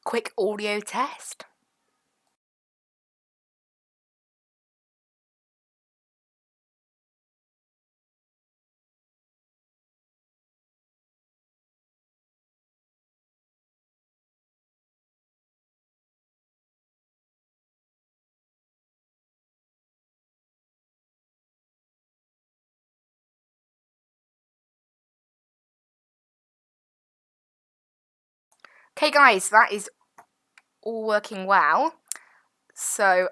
quick audio test. Okay guys, that is all working well. So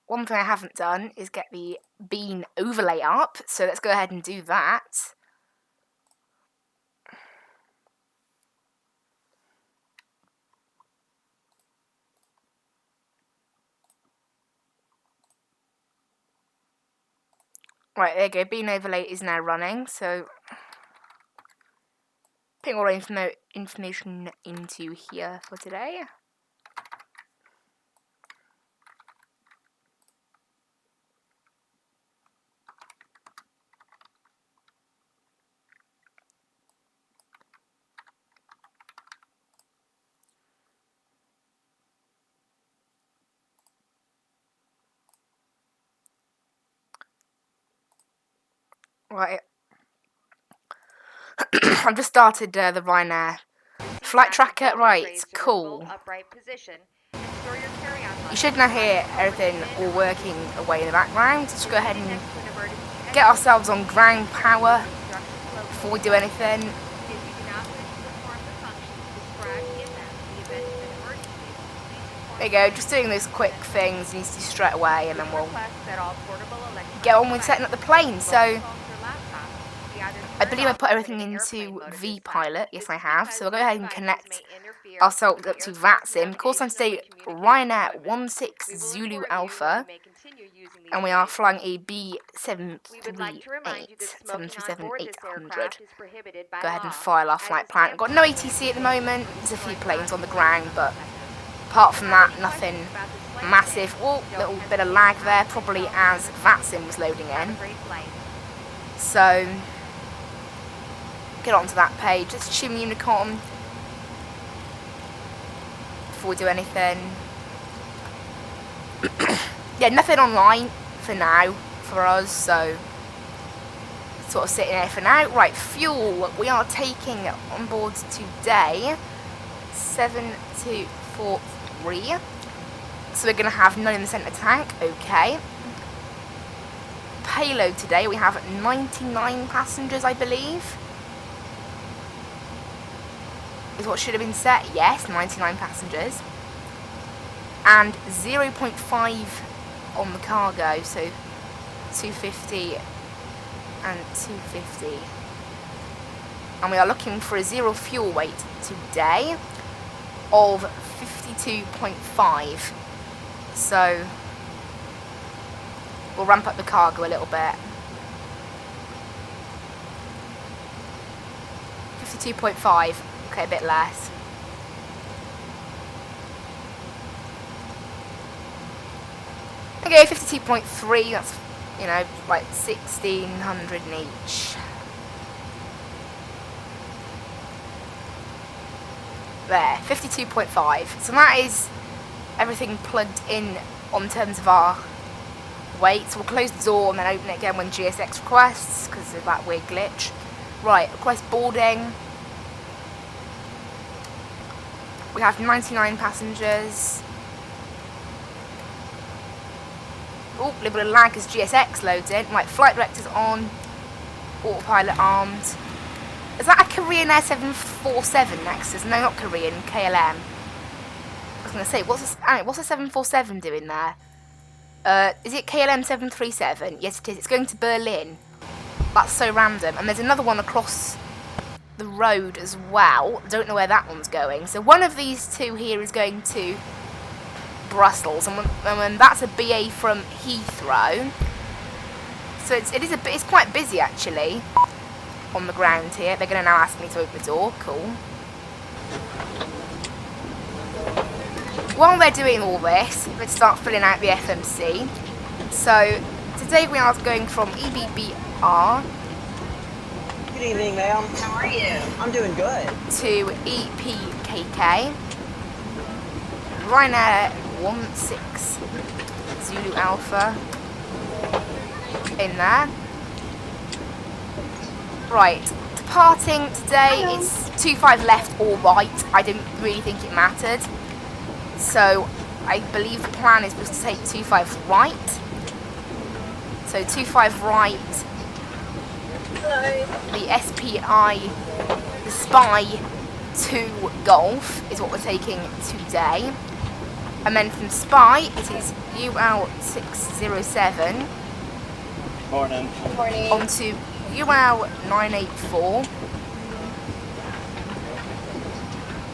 one thing I haven't done is get the bean overlay up, so let's go ahead and do that. Right, there you go, bean overlay is now running, so putting all our information into here for today. Right, I've just started the Ryanair flight tracker. Right, cool. You should now hear everything all working away in the background. Let's go ahead and get ourselves on ground power before we do anything. There you go, just doing those quick things needs to do straight away, and then we'll get on with setting up the plane. So I believe I put everything into V-Pilot. Yes, I have. So we'll go ahead and connect ourselves up to Vatsim. Call sign today Ryanair 16 Zulu Alpha, and we are flying a B738 737-800. Go ahead and file our flight plan. Got no ATC at the moment. There's a few planes on the ground, but apart from that, nothing massive. Oh, little bit of lag there, probably as Vatsim was loading in. So get onto that page. Let's tune Unicom before we do anything. Yeah, nothing online for now for us, so sort of sitting there for now. Right, fuel we are taking on board today 7243. So we're going to have none in the centre tank. Okay. Payload today we have 99 passengers, I believe. Is what should have been set. Yes, 99 passengers. And 0.5 on the cargo, so 250 and 250. And we are looking for a zero fuel weight today of 52.5. So we'll ramp up the cargo a little bit. 52.5. Okay, a bit less. Okay, 52.3, that's, you know, like 1,600 in each. There, 52.5. So that is everything plugged in on terms of our weight. So we'll close the door and then open it again when GSX requests, because of that weird glitch. Right, request boarding. We have 99 passengers. Oh, a little bit of lag as GSX loads in. Right, flight director's on. Autopilot armed. Is that a Korean Air 747 next? No, not Korean, KLM. I was going to say, what's a 747 doing there? Is it KLM 737? Yes, it is. It's going to Berlin. That's so random. And there's another one across the road as well. I don't know where that one's going. So one of these two here is going to Brussels, and when that's a BA from Heathrow. So it's quite busy actually on the ground here. They're going to now ask me to open the door. Cool. While they're doing all this, let's start filling out the FMC. So today we are going from EBBR. Good evening, ma'am. How are you? I'm doing good. To EPKK. Ryanair 16 Zulu Alpha in there. Right, departing today is 25 left or right. I don't really think it mattered. So I believe the plan is just to take 25 right. So 25 right. Hello. The SPI, the Spy 2 Golf is what we're taking today. And then from Spy, it is UL 607 Morning. Morning. onto UL 984.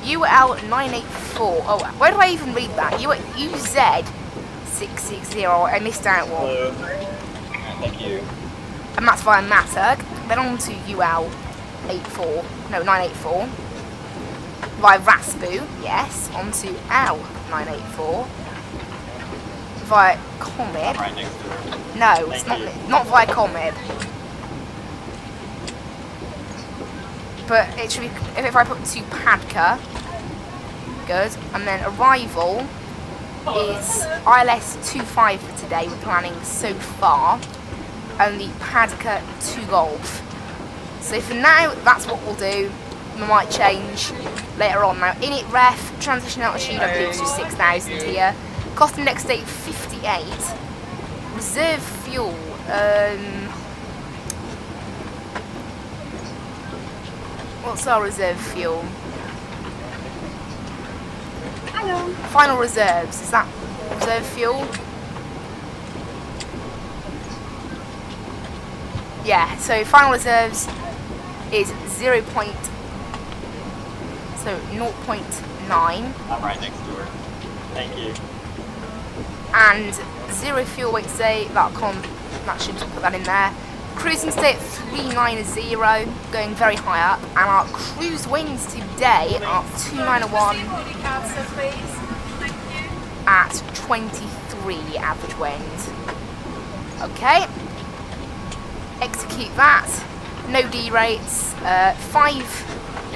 UL 984. Oh, where do I even read that? UZ 660. I missed out one. Hello. Thank you. And that's via Matterg. Then on to UL 984. Via Raspu, yes, onto L 984. Via Comib. Right next to her. No, it's Thank not via Comib. But it should be if I put to Padka. Good. And then arrival is ILS 25 for today. We're planning so far. Only Padka 2 Golf. So for now, that's what we'll do. We might change later on. Now, init ref, transition altitude, I believe it's just 6,000 here. Cost index date 58. Reserve fuel. What's our reserve fuel? Hello. Final reserves. Is that reserve fuel? Yeah, so final reserves is 0.9. I'm right next to her. Thank you. And 0 fuel weight today, that should put that in there. Cruising today at 390, going very high up, and our cruise winds today are 291 at 23 average wind. Okay, execute that. No D rates.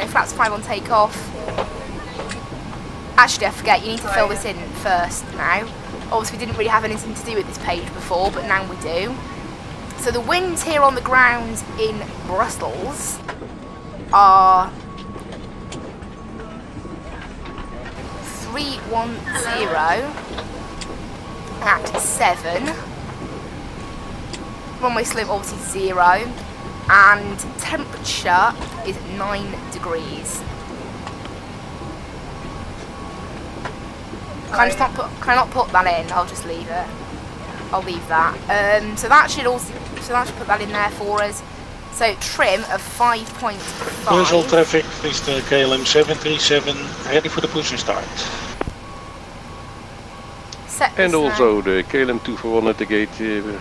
Flaps 5 on takeoff. Actually, I forget, you need to fill this in first now. Obviously, we didn't really have anything to do with this page before, but now we do. So the winds here on the ground in Brussels are 310 at 7. Runway slope obviously 0. And temperature is 9 degrees. Can I not put that in? I'll just leave it. I'll leave that. So that should put that in there for us. So trim of 5.5. Visual traffic, please the KLM 737 ready for the push and start. Set And this also the KLM 241 at the gate,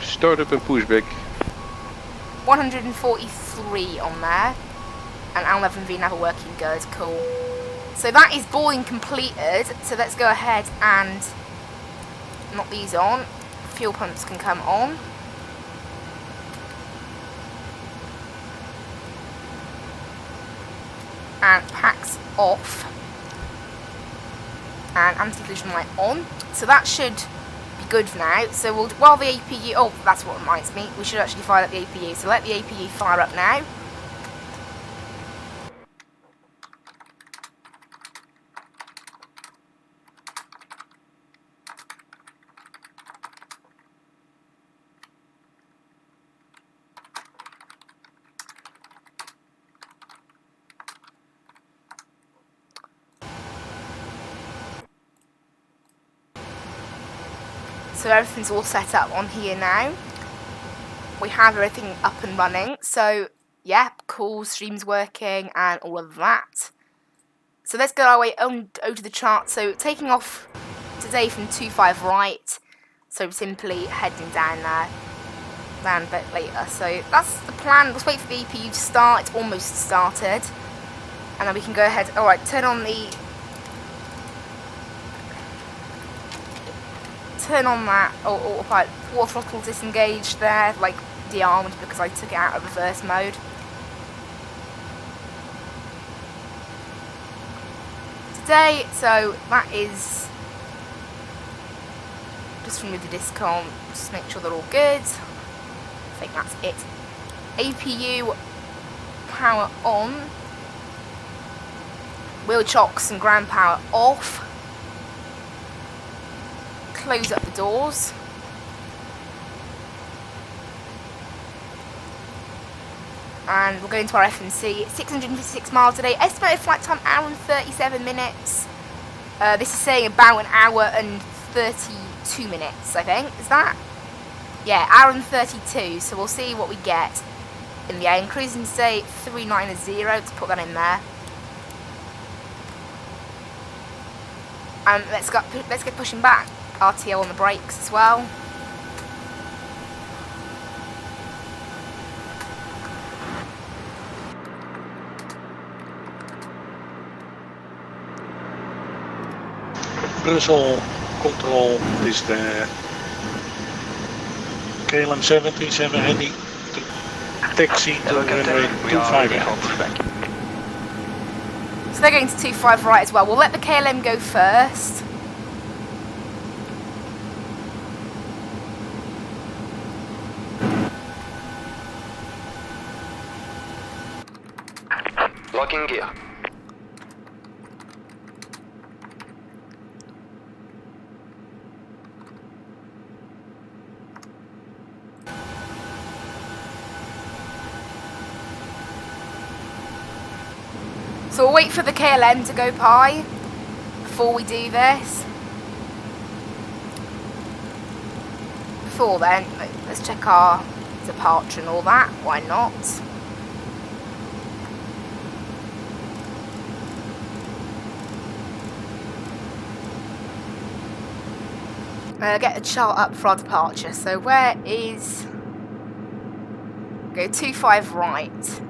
startup and pushback. 143 on there. And L11V never working good. Cool. So that is boarding completed. So let's go ahead and knock these on. Fuel pumps can come on. And packs off. And anti-collision light on. So that should be good for now. So we'll, while the APU, oh, that's what reminds me, we should actually fire up the APU. So let the APU fire up now. So everything's all set up on here now. We have everything up and running. So yeah, cool, stream's working and all of that. So let's go our way over the chart. So taking off today from 25 right. So simply heading down there. Down a bit later. So that's the plan. Let's wait for the EPU to start. It's almost started. And then we can go ahead. Alright, turn on that autopilot. Water throttle disengaged there, like de-armed because I took it out of reverse mode. Today, so that is Just remove the discount, just make sure they're all good. I think that's it. APU power on. Wheel chocks and ground power off. Close up the doors. And we're going to our FMC. 656 miles a day. Estimated flight time, hour and 37 minutes. This is saying about an hour and 32 minutes, I think. Is that? Yeah, hour and 32. So we'll see what we get in the air. And cruising state 390. Let's put that in there. And let's get pushing back. RTO on the brakes as well. Brussels control is the KLM 737 heading to taxi to runway 25 right. So they're going to 25 right as well. We'll let the KLM go first. Locking gear. So we'll wait for the KLM to go by before we do this. Before then, let's check our departure and all that. Why not? Get a chart up for our departure. So where is... Go 25 right.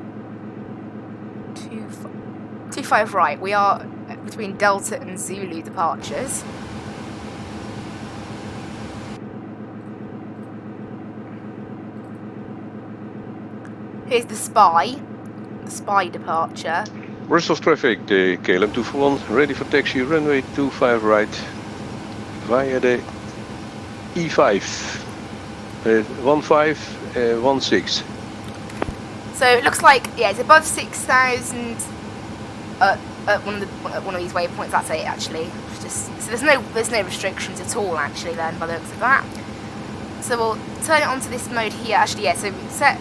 25 right. We are between Delta and Zulu departures. Here's the Spy departure. Brussels traffic, the KLM 241 ready for taxi, runway 25 right via the E5 1516. So it looks like, yeah, it's above 6,000 at one of these waypoints. That's it actually. So there's no restrictions at all actually then by the looks of that. So we'll turn it onto this mode here. Actually, yeah. So we set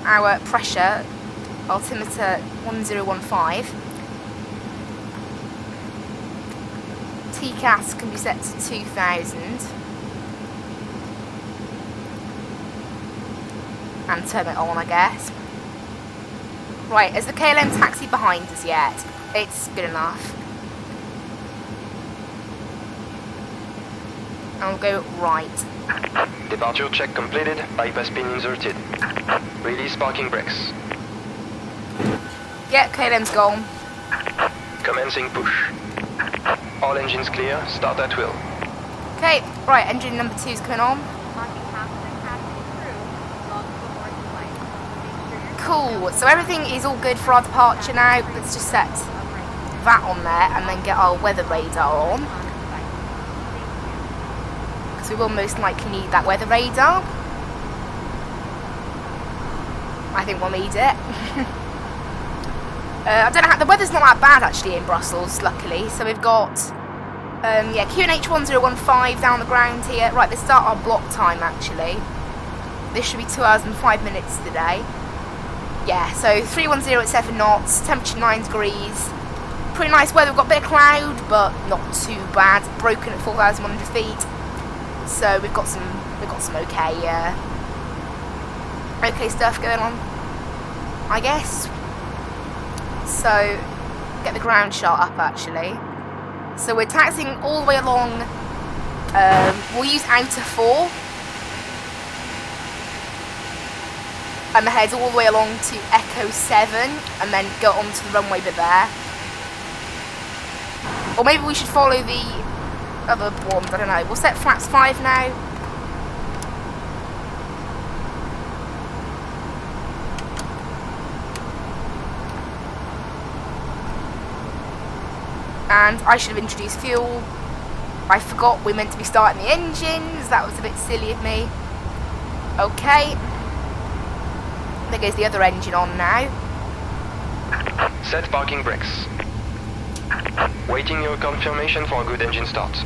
our pressure altimeter 1015. TCAS can be set to 2,000. And turn it on, I guess. Right, is the KLM taxi behind us yet? It's good enough. And we'll go right. Departure check completed. Bypass pin inserted. Release parking brakes. Yeah, KLM's gone. Commencing push. All engines clear. Start at will. Okay, right, engine number 2's coming on. Cool, so everything is all good for our departure now. Let's just set that on there and then get our weather radar on. Because we will most likely need that weather radar. I think we'll need it. I don't know how, the weather's not that bad actually in Brussels, luckily. So we've got, yeah, QNH 1015 down the ground here. Right, let's start our block time actually. This should be 2 hours and 5 minutes today. Yeah, so 310 at 7 knots, temperature 9 degrees. Pretty nice weather. We've got a bit of cloud, but not too bad. Broken at 4,100 feet. So we've got some okay, okay stuff going on, I guess. So get the ground shot up actually. So we're taxiing all the way along. We'll use outer 4. And head all the way along to Echo 7 and then go onto the runway bit there. Or maybe we should follow the other ones, I don't know. We'll set flaps 5 now. And I should have introduced fuel. I forgot we meant to be starting the engines. That was a bit silly of me. Okay. There goes the other engine on now. Set parking brakes. Waiting your confirmation for a good engine start.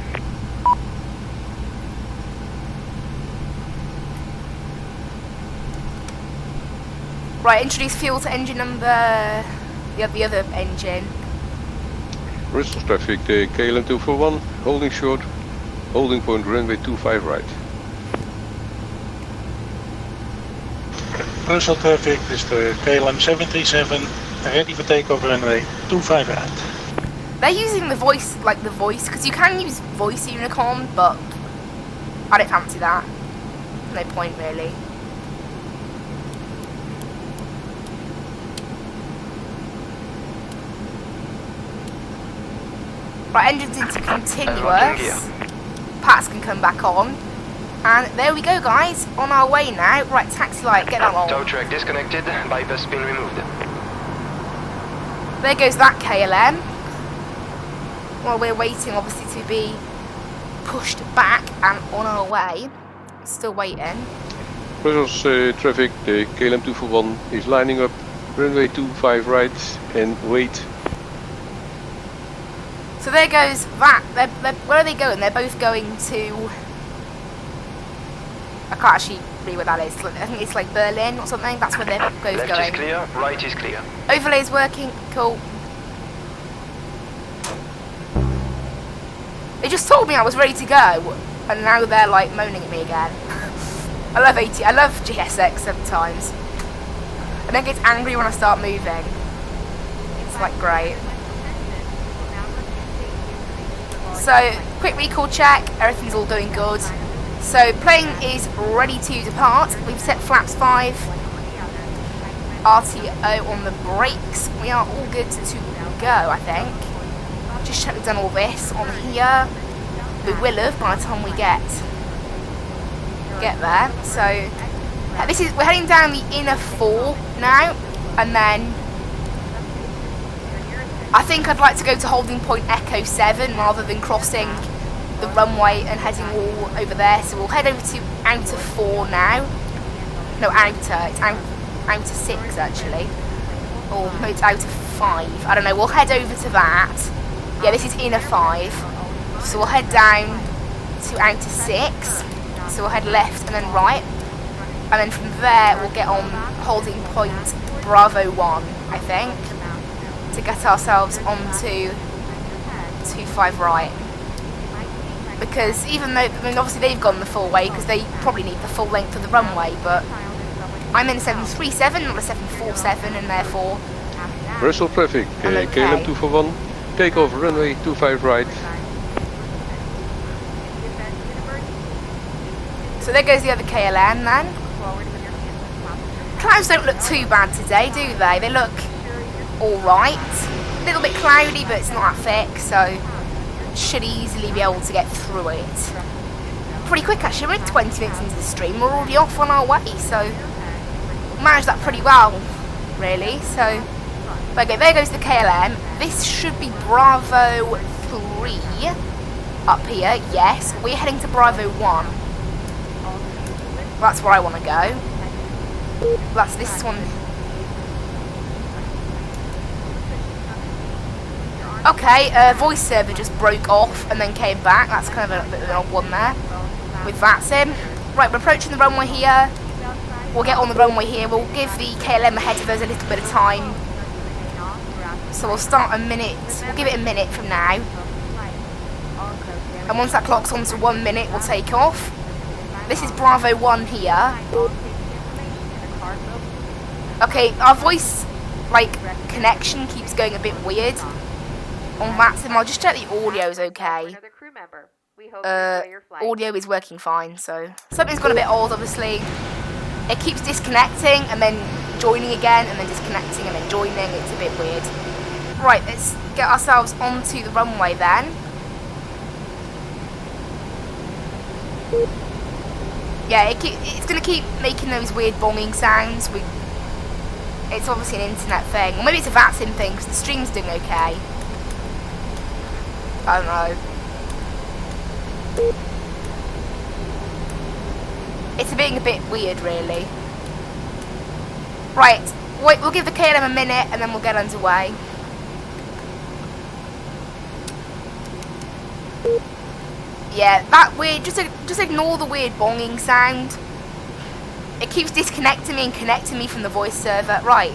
Right, introduce fuel to engine number... the other engine. Bristol traffic, KLM 241, holding short, holding point runway 25 right. Bristol traffic, this is the KLM 737, ready for takeoff runway 25 right. They're using the voice, like the voice, because you can use voice Unicom, but I don't fancy that. No point really. Right, engines into continuous. Pats can come back on. And there we go, guys. On our way now. Right, taxi light, get that on. Tow track disconnected, bypass pin removed. There goes that KLM. While we're waiting, obviously, to be pushed back and on our way. Still waiting. Brussels traffic, the KLM 241 is lining up, runway 25 right and wait. So there goes that. Where are they going? They're both going to... I can't actually read where that is. I think it's like Berlin or something. That's where they're both Left going. is clear, right is clear. Overlay's working. Cool. They just told me I was ready to go, and now they're like moaning at me again. I love GSX sometimes. And then gets angry when I start moving. It's like great. So, quick recall check, everything's all doing good. So, plane is ready to depart. We've set flaps 5, RTO on the brakes. We are all good to go, I think. Just check we've done all this on here. We will have by the time we get there. So, we're heading down the inner 4 now, and then I think I'd like to go to holding point Echo 7 rather than crossing the runway and heading all over there. So we'll head over to outer 4 now. No, outer. It's outer 6 actually. Or no, it's outer 5. I don't know. We'll head over to that. Yeah, this is inner 5. So we'll head down to outer 6. So we'll head left and then right. And then from there we'll get on holding point Bravo 1, I think, to get ourselves onto 25 right. Because even though, I mean, obviously they've gone the full way because they probably need the full length of the runway, but I'm in a 737, not a 747, and therefore Bristol traffic, okay. KLM 241, takeoff runway 25 right. So there goes the other KLM then. Clouds don't look too bad today, do they? They look alright. A little bit cloudy, but it's not that thick, so should easily be able to get through it. Pretty quick actually, we're 20 minutes into the stream, we're already off on our way, so managed that pretty well, really. So, okay, there goes the KLM. This should be Bravo 3 up here, yes. We're heading to Bravo 1. That's where I want to go. That's this one. Okay, voice server just broke off and then came back. That's kind of a bit of an odd one there with Vatsim. Right, we're approaching the runway here. We'll get on the runway here. We'll give the KLM ahead of us a little bit of time. So we'll start a minute. We'll give it a minute from now. And once that clock's on to 1 minute, we'll take off. This is Bravo 1 here. Okay, our voice, like, connection keeps going a bit weird on Vatsim. I'll just check the audio's okay. Audio is working fine, so something's gone a bit old, obviously. It keeps disconnecting and then joining again and then disconnecting and then joining. It's a bit weird. Right, let's get ourselves onto the runway then. Yeah, it's going to keep making those weird bonging sounds. It's obviously an internet thing. Or maybe it's a Vatsim thing because the stream's doing okay. I don't know. It's being a bit weird, really. Right, wait, we'll give the KLM a minute and then we'll get underway. Yeah, that weird, just ignore the weird bonging sound. It keeps disconnecting me and connecting me from the voice server. Right.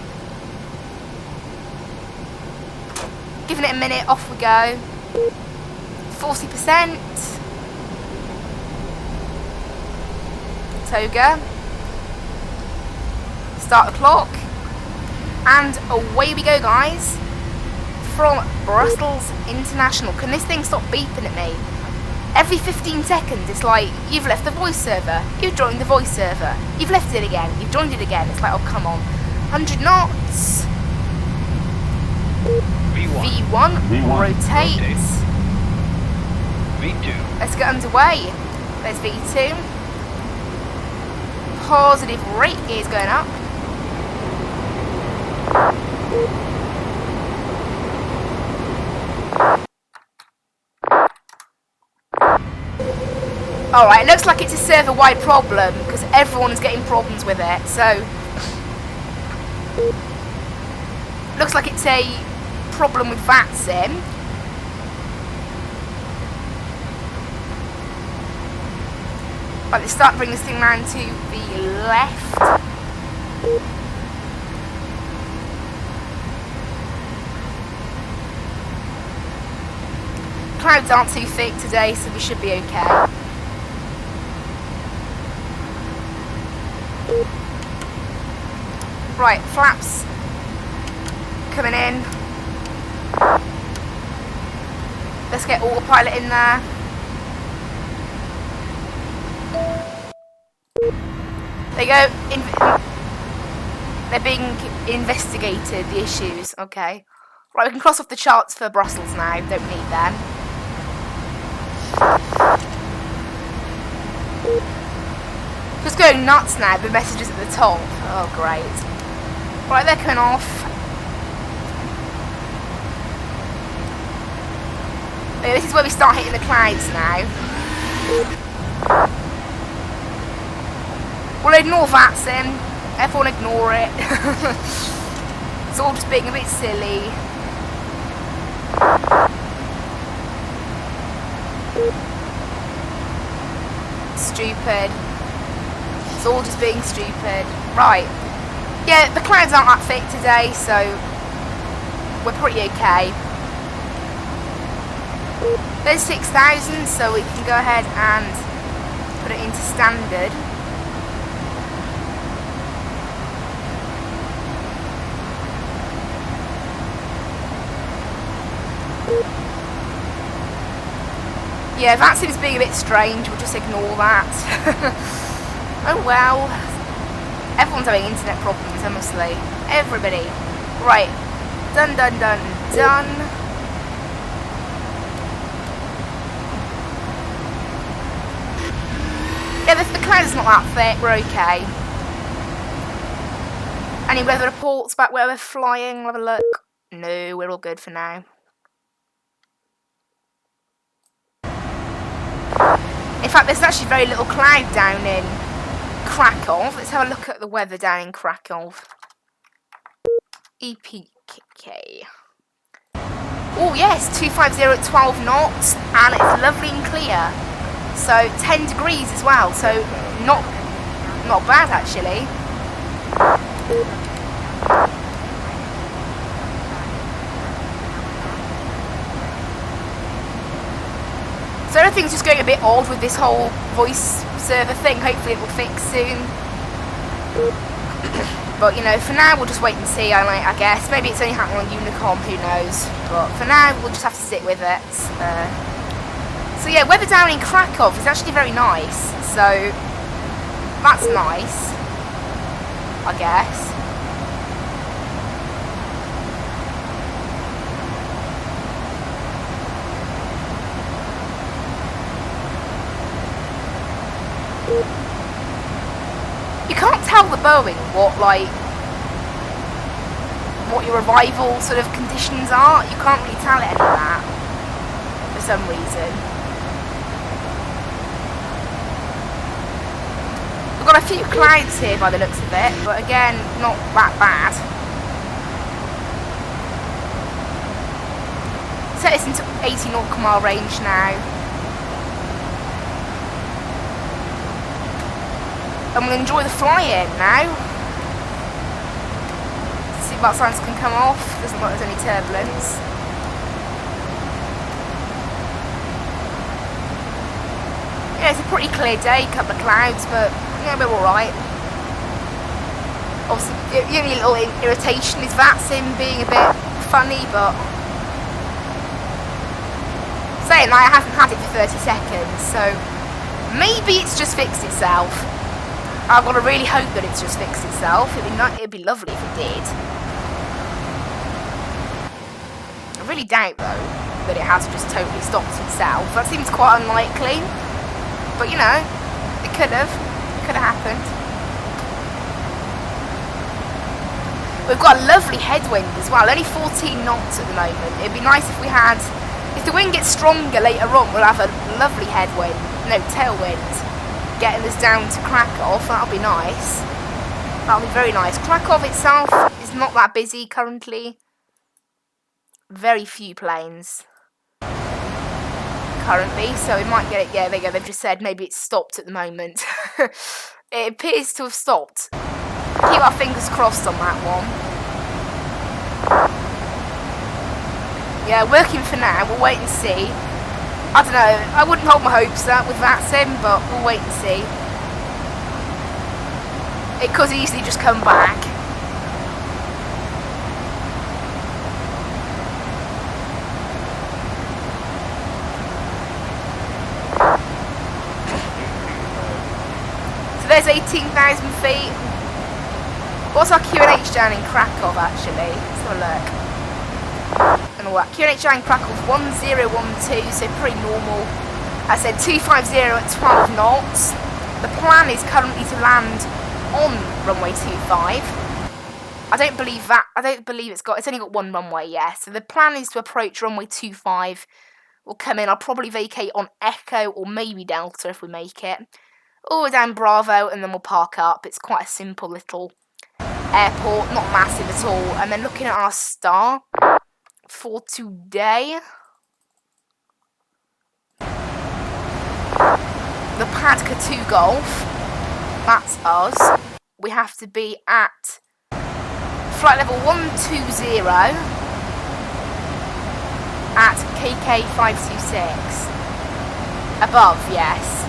Giving it a minute, off we go. 40%. Toga. Start the clock. And away we go, guys. From Brussels International. Can this thing stop beeping at me? Every 15 seconds, it's like, you've left the voice server, you've joined the voice server, you've left it again, you've joined it again. It's like, oh, come on. 100 knots. V1 rotates. V2. Let's get underway. There's V2. Positive rate gears going up. Alright, it looks like it's a server-wide problem because everyone is getting problems with it, so looks like it's a problem with Vatsim. Right, let's start bringing this thing round to the left. Clouds aren't too thick today, so we should be okay. Right, flaps coming in. Let's get autopilot in there. There you go. They're being investigated, the issues. Okay. Right, we can cross off the charts for Brussels now. Don't need them. Just going nuts now, the messages at the top. Oh, great. Right, they're coming off. Okay, this is where we start hitting the clouds now. We'll ignore Vatsim. Everyone ignore it. It's all just being a bit silly. Stupid. It's all just being stupid. Right. Yeah, the clouds aren't that thick today, so we're pretty okay. There's 6,000, so we can go ahead and put it into standard. Yeah, that seems being a bit strange. We'll just ignore that. Oh well. Everyone's having internet problems, honestly. Everybody. Right. Done, done, done, done. Yeah, the cloud's not that thick. We're okay. Any weather reports about where we're flying? We'll have a look. No, we're all good for now. In fact, there's actually very little cloud down in Krakow. Let's have a look at the weather down in Krakow. EPK. Oh yes, 250 at 12 knots, and it's lovely and clear. So 10 degrees as well. So not bad actually. So everything's just going a bit odd with this whole voice server thing. Hopefully it will fix soon. But, you know, for now we'll just wait and see, I guess. Maybe it's only happening on Unicom, who knows. But for now, we'll just have to stick with it. So yeah, weather down in Krakow is actually very nice. So, that's nice, I guess. You can't tell the Boeing what your arrival sort of conditions are. You can't really tell any of that for some reason. got a few clouds here by the looks of it, but again, not that bad. Set this into 80 nautical mile range now. I'm going to enjoy the fly-in now. See if that signs can come off. Doesn't look like there's any turbulence. Yeah, it's a pretty clear day, couple of clouds, but yeah, we're alright. Obviously, the only little irritation is Vatsim being a bit funny, but saying that, I haven't had it for 30 seconds, so maybe it's just fixed itself. I've got to really hope that it's just fixed itself. It'd be lovely if it did. I really doubt, though, that it has just totally stopped itself. That seems quite unlikely. But, you know, it could have. It could have happened. We've got a lovely headwind as well. Only 14 knots at the moment. It'd be nice if we had... If the wind gets stronger later on, we'll have a lovely headwind. No, tailwind. Getting us down to Krakow, that'll be nice. That'll be very nice. Krakow itself is not that busy currently. Very few planes currently, so we might get it. Yeah, there you go. They've just said maybe it's stopped at the moment. It appears to have stopped. Keep our fingers crossed on that one. Yeah, working for now. We'll wait and see. I don't know, I wouldn't hold my hopes up with Vatsim, but we'll wait and see. It could easily just come back. So there's 18,000 feet. What's our QNH down in Krakow, actually? Let's have a look. And all that. QNH down in Krakow 1012, so pretty normal. I said 250 at 12 knots. The plan is currently to land on runway 25. I don't believe it's only got one runway, yeah. So the plan is to approach runway 25. We'll come in, I'll probably vacate on Echo or maybe Delta if we make it. All the way down Bravo and then we'll park up. It's quite a simple little airport, not massive at all. And then looking at our star for today, the Padka 2 Golf, that's us. We have to be at flight level 120 at KK 526. Above, yes.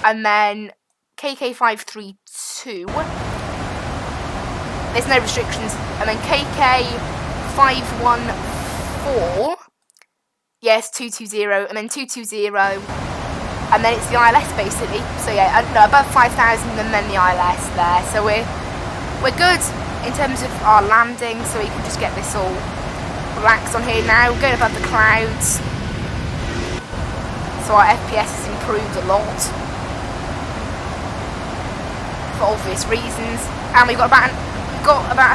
And then KK 532. There's no restrictions. And then KK 514. Yes, 220. And then 220. And then it's the ILS basically. So yeah, no, above 5,000 and then the ILS there. So we're good in terms of our landing. So we can just get this all relaxed on here now. We're going above the clouds. So our FPS has improved a lot. For obvious reasons. And we've got about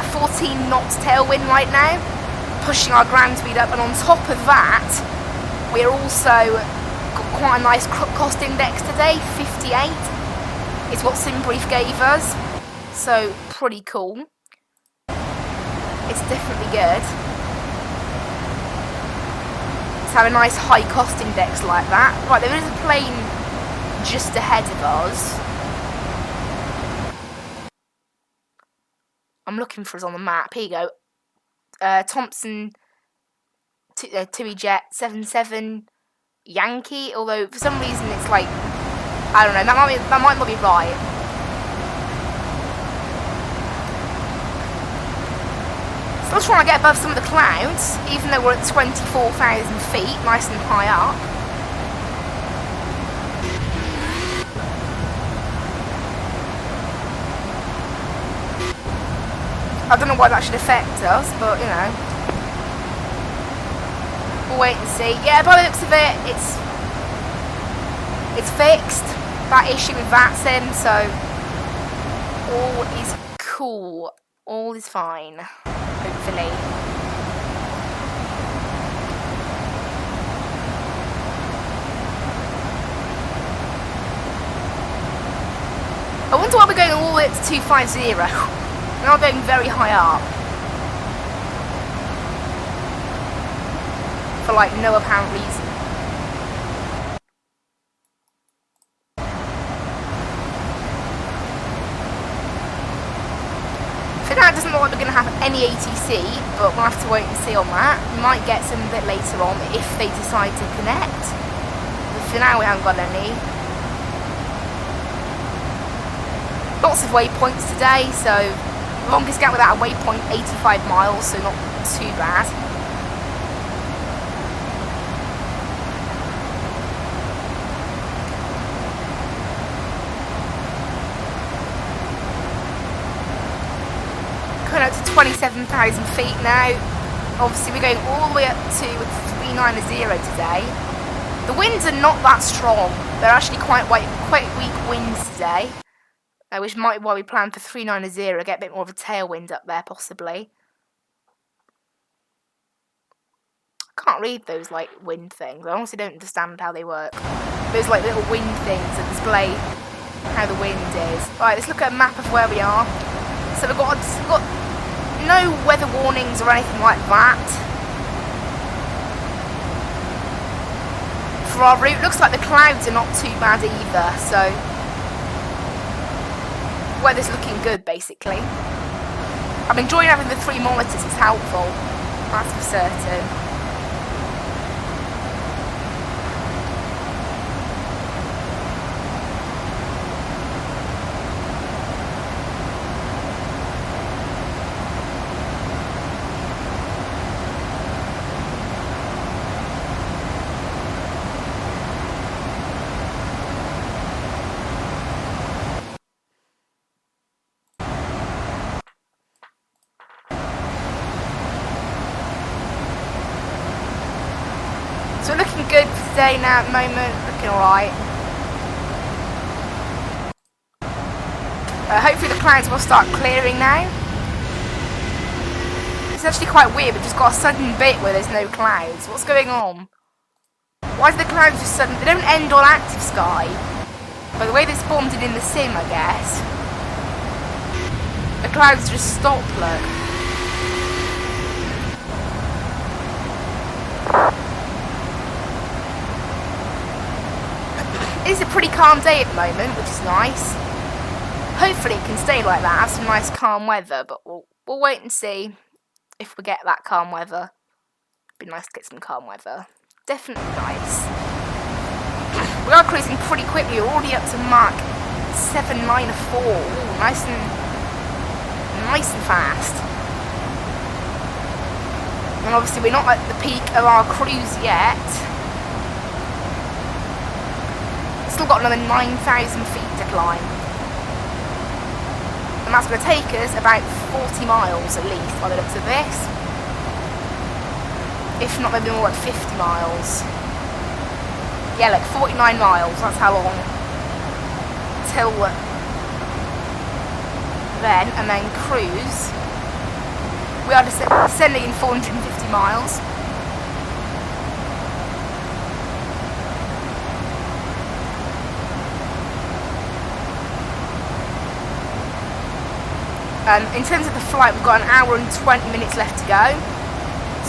a 14 knots tailwind right now, pushing our ground speed up, and on top of that, we're also got quite a nice cost index today. 58 is what SimBrief gave us, so pretty cool. It's definitely good to have a nice high cost index like that. Right, there is a plane just ahead of us. I'm looking for us on the map. Here you go. Thompson TUI Jet 77 Yankee. Although for some reason it's like, I don't know. That might not be right. Still trying to get above some of the clouds, even though we're at 24,000 feet, nice and high up. I don't know why that should affect us, but, you know. We'll wait and see. Yeah, by the looks of it, it's fixed. That issue with Vatsim, so all is cool. All is fine, hopefully. I wonder why we're going all the way up to 250. We're not going very high up. For like no apparent reason. For now it doesn't look like we're going to have any ATC, but we'll have to wait and see on that. We might get some a bit later on if they decide to connect. But for now we haven't got any. Lots of waypoints today, so longest gap without a waypoint, 85 miles, so not too bad. Coming up to 27,000 feet now. Obviously we're going all the way up to 390 today. The winds are not that strong. They're actually quite weak winds today. Which might be why we plan for 390, get a bit more of a tailwind up there, possibly. I can't read those, like, wind things. I honestly don't understand how they work. Those, like, little wind things that display how the wind is. Right, let's look at a map of where we are. So we've got no weather warnings or anything like that. For our route, looks like the clouds are not too bad either, so... weather's looking good, basically. I'm enjoying having the 3 monitors, it's helpful. That's for certain. So we're looking good for today now at the moment, looking alright. Hopefully the clouds will start clearing now. It's actually quite weird, we've just got a sudden bit where there's no clouds. What's going on? Why do the clouds just suddenly... they don't end on active sky. By the way they spawned it in the sim, I guess. The clouds just stop, look. It's a pretty calm day at the moment, which is nice. Hopefully it can stay like that, have some nice calm weather, but we'll wait and see if we get that calm weather. It'd be nice to get some calm weather. Definitely nice. We are cruising pretty quickly, we're already up to Mach 794. Ooh, nice and fast. And obviously we're not at the peak of our cruise yet. Still got another 9,000 feet to climb. And that's going to take us about 40 miles at least by the looks of this. If not, maybe more like 50 miles. Yeah, like 49 miles, that's how long. Till then, and then cruise. We are descending in 450 miles. In terms of the flight, we've got an hour and 20 minutes left to go.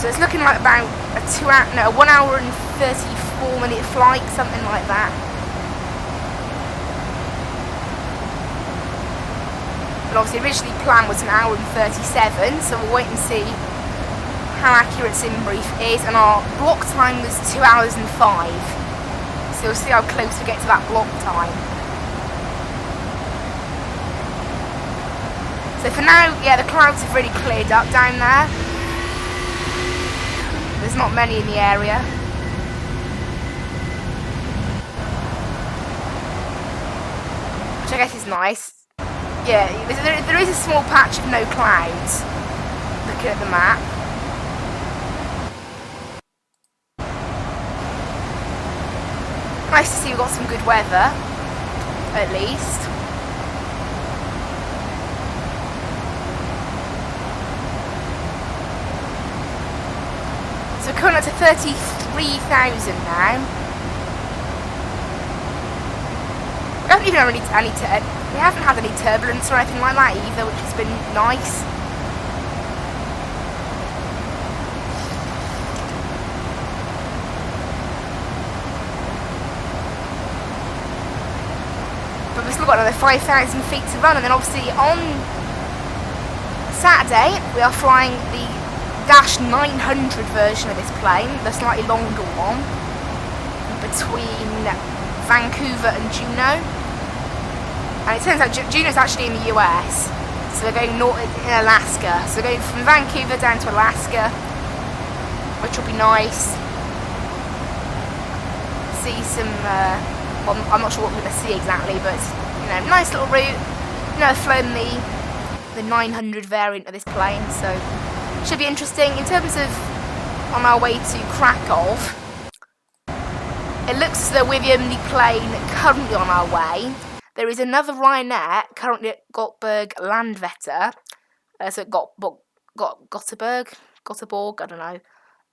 So it's looking like about a 1 hour and 34 minute flight, something like that. But obviously originally planned was an hour and 37, so we'll wait and see how accurate SimBrief is. And our block time was 2 hours and 5. So we'll see how close we get to that block time. So for now, yeah, the clouds have really cleared up down there. There's not many in the area. Which I guess is nice. Yeah, there is a small patch of no clouds. Looking at the map. Nice to see we've got some good weather, at least. So we're coming up to 33,000 now. don't even have we haven't had any turbulence or anything like that either, which has been nice. But we've still got another 5,000 feet to run, and then obviously on Saturday we are flying the Dash 900 version of this plane, the slightly longer one, between Vancouver and Juneau. And it turns out Juneau's actually in the US, so we're going north in Alaska. So we're going from Vancouver down to Alaska, which will be nice. See some, well, I'm not sure what we're going to see exactly, but you know, nice little route. Never flown the 900 variant of this plane, so should be interesting. In terms of on our way to Krakow, it looks as though we're the only plane currently on our way. There is another Ryanair currently at Gothenburg Landvetter, so Gothenburg, I don't know.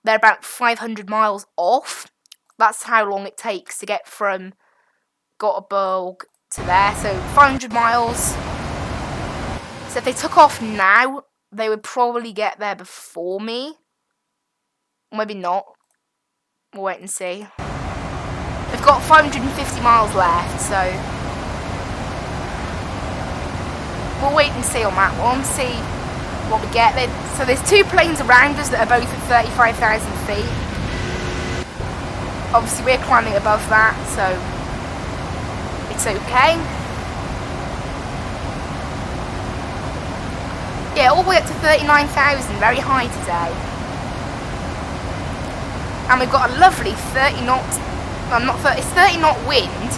They're about 500 miles off. That's how long it takes to get from Gothenburg to there, so 500 miles. So if they took off now, they would probably get there before me. Maybe not. We'll wait and see. They've got 550 miles left, so we'll wait and see on that one, see what we get. So there's two planes around us that are both at 35,000 feet. Obviously we're climbing above that, so it's okay. Yeah, all the way up to 39,000, very high today. And we've got a lovely 30 knot, it's 30 knot wind.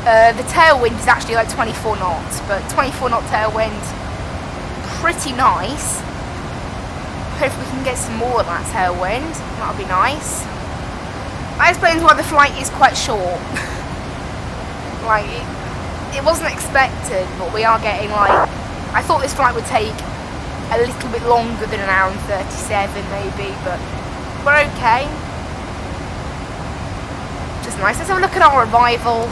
The tailwind is actually like 24 knots, but 24 knot tailwind, pretty nice. Hopefully we can get some more of that tailwind, that'll be nice. That explains why the flight is quite short. Like, it wasn't expected, but we are getting like, I thought this flight would take a little bit longer than an hour and 37 maybe, but we're okay. Just nice. Let's have a look at our arrival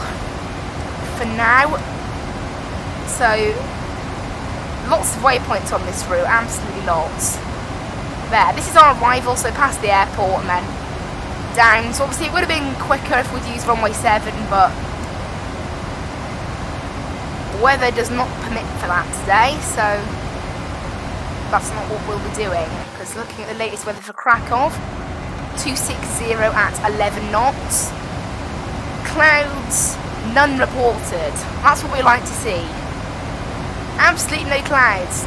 for now. So lots of waypoints on this route, absolutely lots. There, this is our arrival, so past the airport and then down. So obviously it would have been quicker if we'd used runway 7, but weather does not permit for that today, so that's not what we'll be doing. Because looking at the latest weather for Krakow, 260 at 11 knots. Clouds, none reported. That's what we like to see. Absolutely no clouds.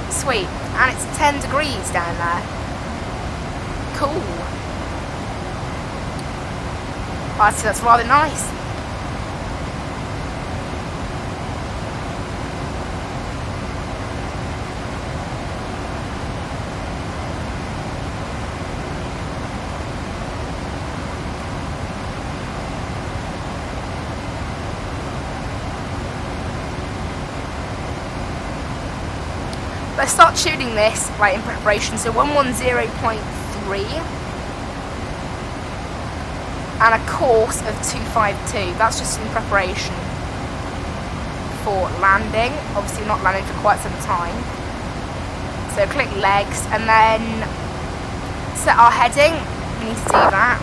Sweet. And it's 10 degrees down there. Cool. That's rather nice. Let's start shooting this right in preparation. So 110.3 and a course of 252. That's just in preparation for landing. Obviously, we're not landing for quite some time. So click legs and then set our heading. We need to do that.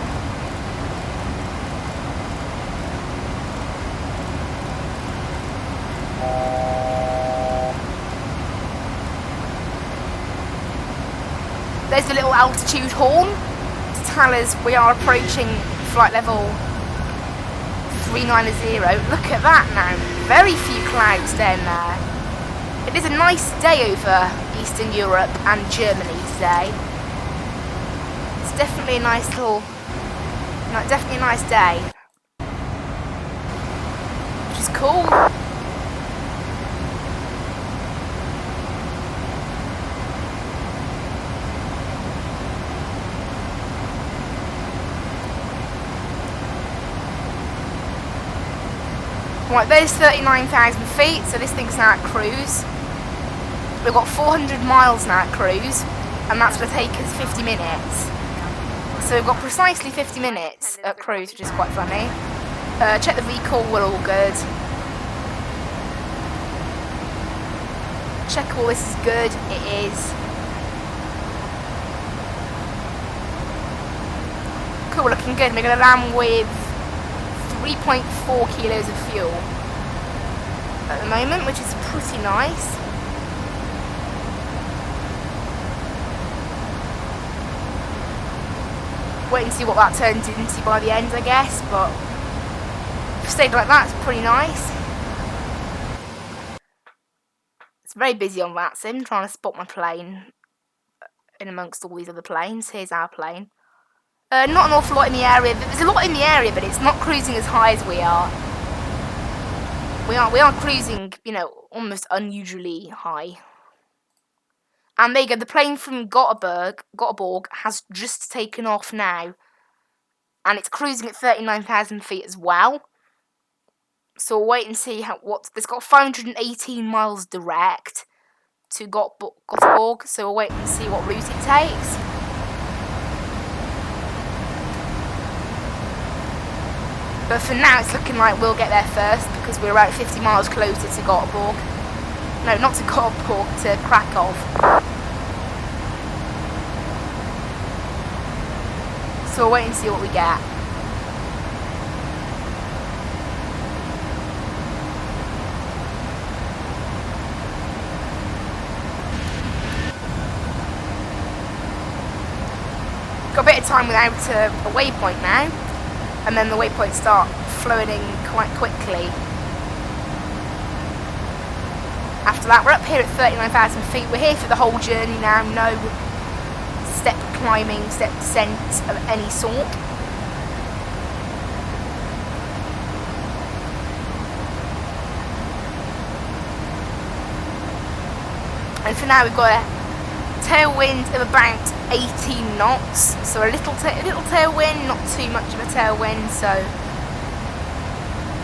There's the little altitude horn to tell us we are approaching flight level 390. Look at that now. Very few clouds down there. It is a nice day over Eastern Europe and Germany today. It's definitely a nice little, definitely a nice day. Which is cool. Right, there's 39,000 feet, so this thing's now at cruise. We've got 400 miles now at cruise, and that's going to take us 50 minutes. So we've got precisely 50 minutes at cruise, which is quite funny. Check the recall, we're all good. check all this is good. It is. Cool, we're looking good. We're going to land with 3.4 kilos of fuel at the moment, which is pretty nice. Wait and see what that turns into by the end, I guess, but if it stayed like that, it's pretty nice. It's very busy on Vatsim, trying to spot my plane in amongst all these other planes. Here's our plane. Not an awful lot in the area. There's a lot in the area, but it's not cruising as high as we are. We are cruising, you know, almost unusually high. And there you go, the plane from Göteborg has just taken off now. And it's cruising at 39,000 feet as well. So we'll wait and see it's got 518 miles direct to Göteborg. So we'll wait and see what route it takes. But for now, it's looking like we'll get there first because we're about 50 miles closer to Göteborg. No, not to Göteborg, to Krakow. So we'll wait and see what we get. Got a bit of time without a waypoint now, and then the waypoints start flowing in quite quickly. After that, we're up here at 39,000 feet. We're here for the whole journey now. No step climbing, step descent of any sort. And for now, we've got a tailwind of about 18 knots. So a little tailwind, not too much of a tailwind. So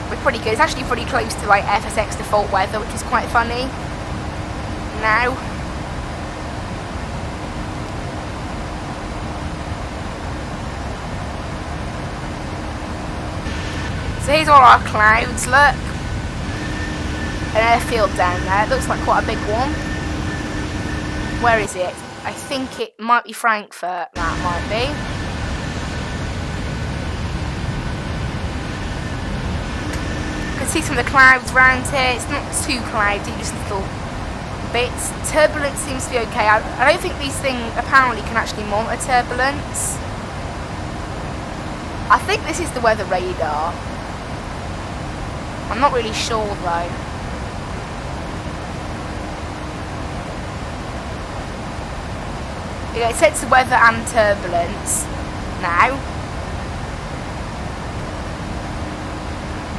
we're pretty good. It's actually pretty close to like FSX default weather, which is quite funny. Now, so here's all our clouds. Look, an airfield down there. It looks like quite a big one. Where is it? I think it might be Frankfurt. That might be. You can see some of the clouds around here. It's not too cloudy, just little bits. Turbulence seems to be okay. I don't think these things apparently can actually monitor turbulence. I think this is the weather radar. I'm not really sure though. Yeah, it sets the weather and turbulence now.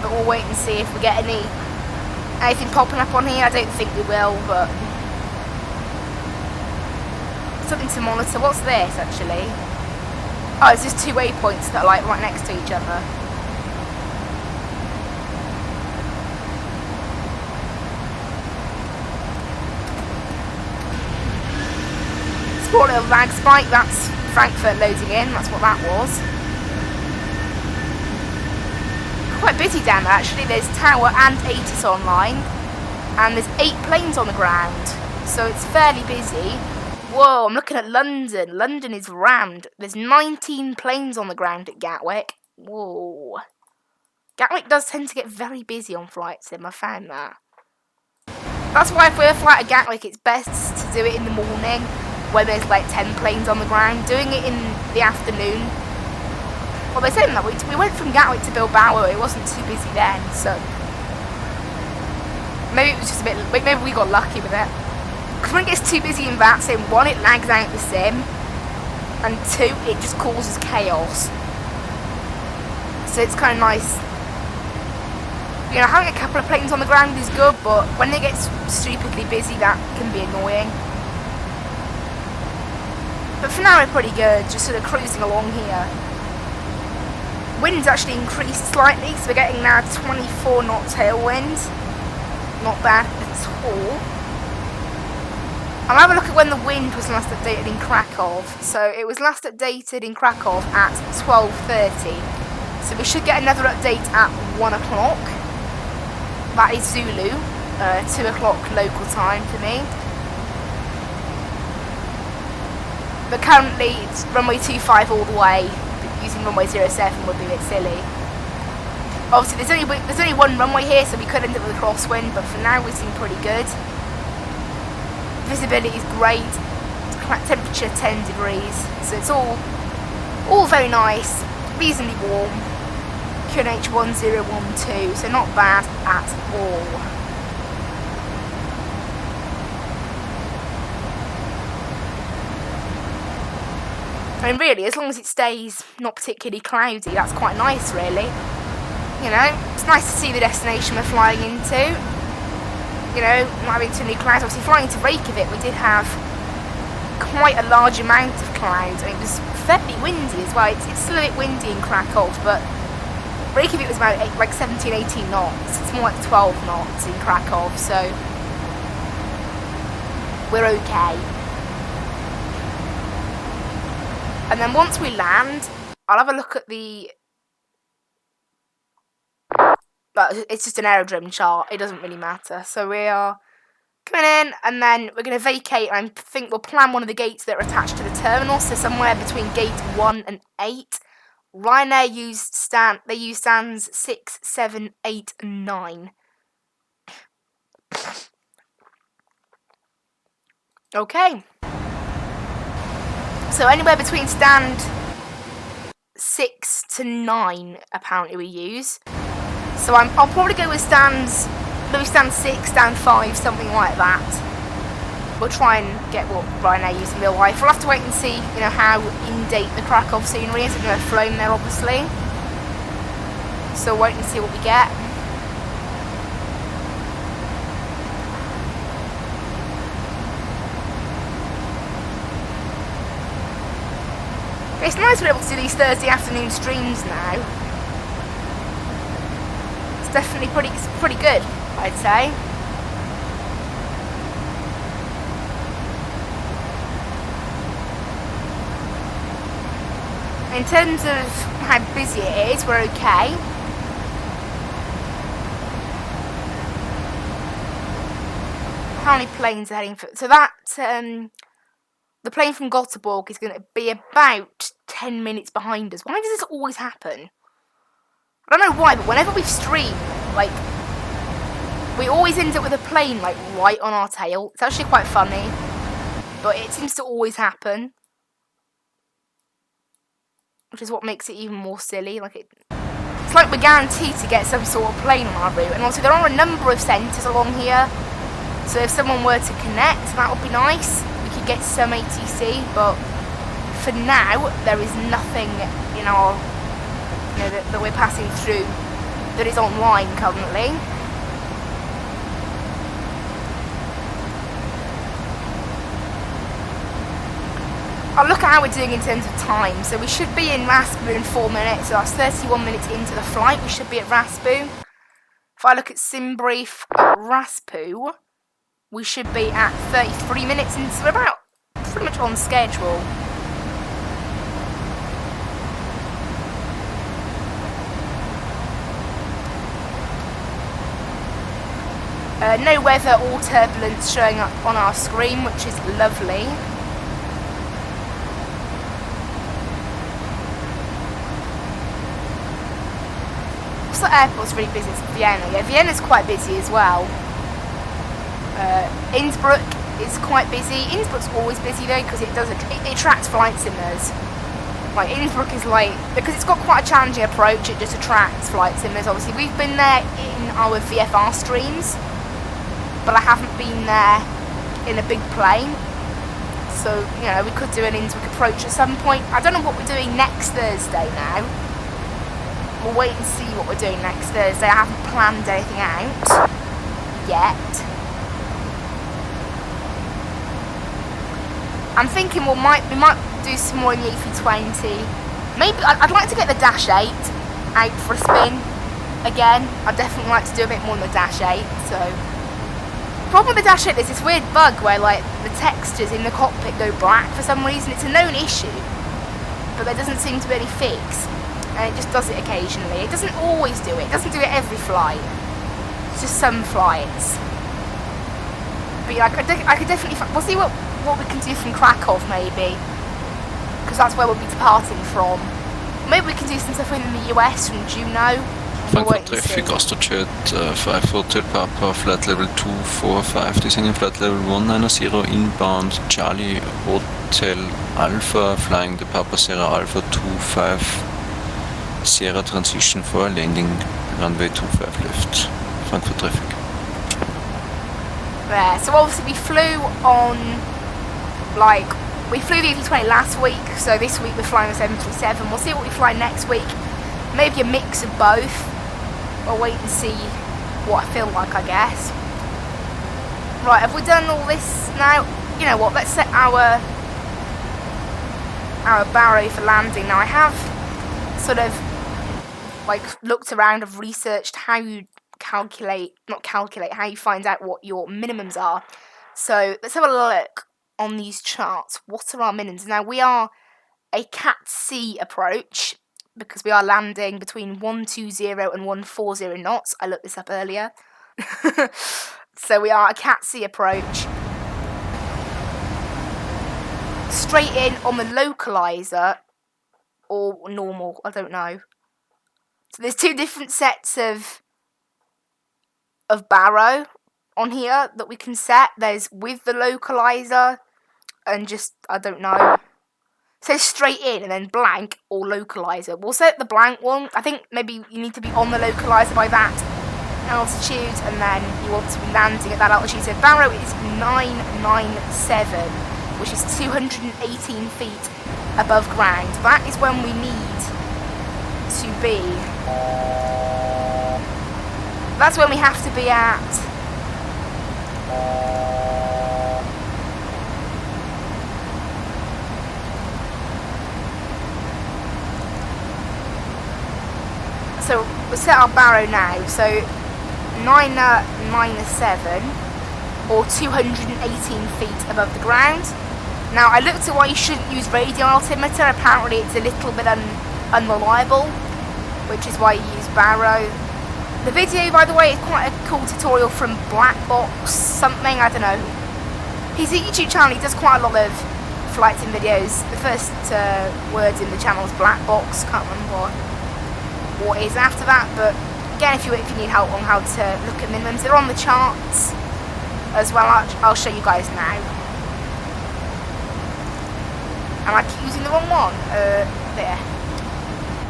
But we'll wait and see if we get anything popping up on here. I don't think we will, but something to monitor. What's this actually? Oh, it's just two waypoints that are like right next to each other. Small little lag spike, that's Frankfurt loading in, that's what that was. Quite busy down there actually, there's Tower and ATIS online, and there's 8 planes on the ground, so it's fairly busy. Whoa, I'm looking at London. London is rammed. There's 19 planes on the ground at Gatwick. Whoa. Gatwick does tend to get very busy on flight sim, I found that. That's why if we're a flight at Gatwick, it's best to do it in the morning, when there's like 10 planes on the ground. Doing it in the afternoon. Well, they said that we went from Gatwick to Bilbao, it wasn't too busy then, so maybe it was just a bit, maybe we got lucky with it. Because when it gets too busy in Vatsim, 1, it lags out the sim, and 2, it just causes chaos. So it's kind of nice. You know, having a couple of planes on the ground is good, but when it gets stupidly busy, that can be annoying. But for now, we're pretty good, just sort of cruising along here. Wind's actually increased slightly, so we're getting now 24 knot tailwind. Not bad at all. I'll have a look at when the wind was last updated in Krakow. So it was last updated in Krakow at 12:30. So we should get another update at 1 o'clock. That is Zulu. 2 o'clock local time for me. But currently it's runway 25 all the way. Using runway 07 would be a bit silly. Obviously there's only one runway here, so we could end up with a crosswind, but for now we seem pretty good. Visibility is great. Temperature 10 degrees, so it's all very nice, reasonably warm. QNH 1012, so not bad at all. I mean, really, as long as it stays not particularly cloudy, that's quite nice, really. You know, it's nice to see the destination we're flying into. You know, not having too many clouds. Obviously, flying to Reykjavik, we did have quite a large amount of clouds, and it was fairly windy as well. It's still a bit windy in Krakow, but Reykjavik was about 17, 18 knots. It's more like 12 knots in Krakow, so we're okay. And then once we land, I'll have a look at the... it's just an aerodrome chart, it doesn't really matter. So we are coming in, and then we're going to vacate, and I think we'll plan one of the gates that are attached to the terminal, so somewhere between gate 1 and 8. Ryanair used stands 6, 7, 8, and 9. Okay. So anywhere between stand 6 to 9, apparently we use. So I'll probably go with maybe stand 6, stand 5, something like that. We'll try and get what Ryanair use in real life. We'll have to wait and see, you know, how in date the Krakow scenery is. I've never flown there, obviously. So we'll wait and see what we get. It's nice to be able to do these Thursday afternoon streams now. It's definitely pretty good, I'd say. In terms of how busy it is, we're okay. How many planes are heading for? So that the plane from Gothenburg is going to be about 10 minutes behind us. Why does this always happen? I don't know why, but whenever we stream, like, we always end up with a plane, like, right on our tail. It's actually quite funny, but it seems to always happen. Which is what makes it even more silly. Like, it's like we're guaranteed to get some sort of plane on our route. And also, there are a number of centres along here. So if someone were to connect, that would be nice. We could get some ATC, but for now, there is nothing in our, you know, that we're passing through that is online currently. I'll look at how we're doing in terms of time. So we should be in Rasbu in 4 minutes. So that's 31 minutes into the flight. We should be at Rasbu. If I look at SimBrief at Rasbu, we should be at 33 minutes into, so we're about pretty much on schedule. No weather or turbulence showing up on our screen, which is lovely. The airport's really busy. It's Vienna. Yeah, Vienna's quite busy as well. Innsbruck is quite busy. Innsbruck's always busy though because it attracts flight simmers. Like Innsbruck is like, because it's got quite a challenging approach, it just attracts flight simmers. Obviously we've been there in our VFR streams, but I haven't been there in a big plane. So, you know, we could do an Innsbruck approach at some point. I don't know what we're doing next Thursday now. We'll wait and see what we're doing next Thursday. I haven't planned anything out yet. I'm thinking we might do some more in the A320. Maybe I'd like to get the Dash 8 out for a spin again. I'd definitely like to do a bit more on the Dash 8. So, the problem with the Dash 8 is this weird bug where like the textures in the cockpit go black for some reason. It's a known issue, but there doesn't seem to be any fix. And it just does it occasionally. It doesn't always do it. It doesn't do it every flight. It's just some flights. But yeah, I could definitely. We'll see what we can do from Krakow, maybe, because that's where we'll be departing from. Maybe we can do some stuff in the US from Juneau. Frankfurt traffic, Astrojet 5 Hotel Papa, flight level 245, descending flight level 190, inbound Charlie Hotel Alpha, flying the Papa Sierra Alpha 25 Sierra transition for landing, runway 25 left, Frankfurt traffic. There, so obviously we flew on, we flew the A320 last week, so this week we're flying the 737. We'll see what we fly next week. Maybe a mix of both. We'll wait and see what I feel like, I guess. Right, have we done all this now? You know what, let's set our barrow for landing. Now I have sort of looked around, I've researched how you how you find out what your minimums are. So let's have a look on these charts. What are our minimums? Now we are a Cat C approach, because we are landing between 120 and 140 knots. I looked this up earlier. So we are a Cat C approach. Straight in on the localizer, or normal, I don't know. So there's two different sets of barrow on here that we can set. There's with the localizer and just, I don't know. It says straight in and then blank or localizer. We'll set the blank one. I think maybe you need to be on the localizer by that altitude, and then you want to be landing at that altitude. So barrow is 997, which is 218 feet above ground. That is when we need to be. That's when we have to be at. So we'll set our barrow now. So 997 or 218 feet above the ground. Now I looked at why you shouldn't use radio altimeter. Apparently it's a little bit unreliable, which is why you use barrow. The video, by the way, is quite a cool tutorial from Blackbox something, I don't know. He's a YouTube channel, he does quite a lot of flight sim videos. The first words in the channel is Blackbox, can't remember what is after that, but again, if you need help on how to look at minimums, they're on the charts as well. I'll show you guys now. Am I using the wrong one? There.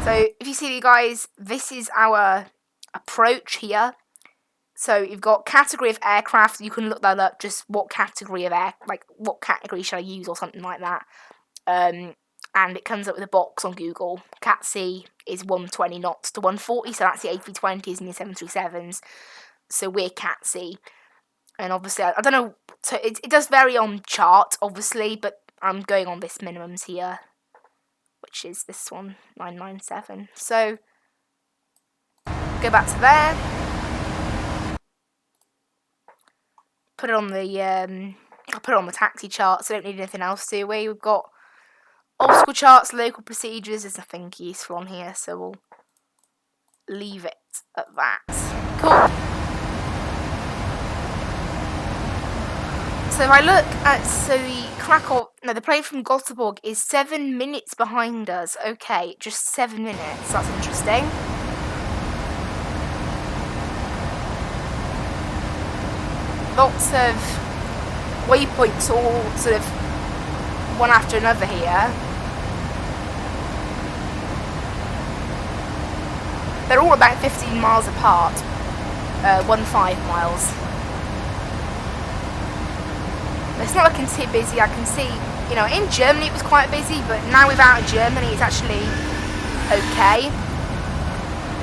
So if you see, guys, this is our approach here. So you've got category of aircraft. You can look that up. Just what category of what category should I use or something like that. And it comes up with a box on Google. Cat C is 120 knots to 140. So that's the A320s and the 737s. So we're Cat C. And obviously, I don't know. So it does vary on chart, obviously, but I'm going on this minimums here, which is this one, 997. So go back to there. Put it on the I'll put it on the taxi chart, so I don't need anything else, do we? We've got obstacle charts, local procedures. There's nothing useful on here, so we'll leave it at that. Cool. So if I look at, the Krakow, no, the plane from Gothenburg is 7 minutes behind us. Okay, just 7 minutes. That's interesting. Lots of waypoints all sort of one after another here. They're all about 15 miles apart. 15 miles. It's not looking too busy. I can see, in Germany it was quite busy, but now without Germany it's actually okay.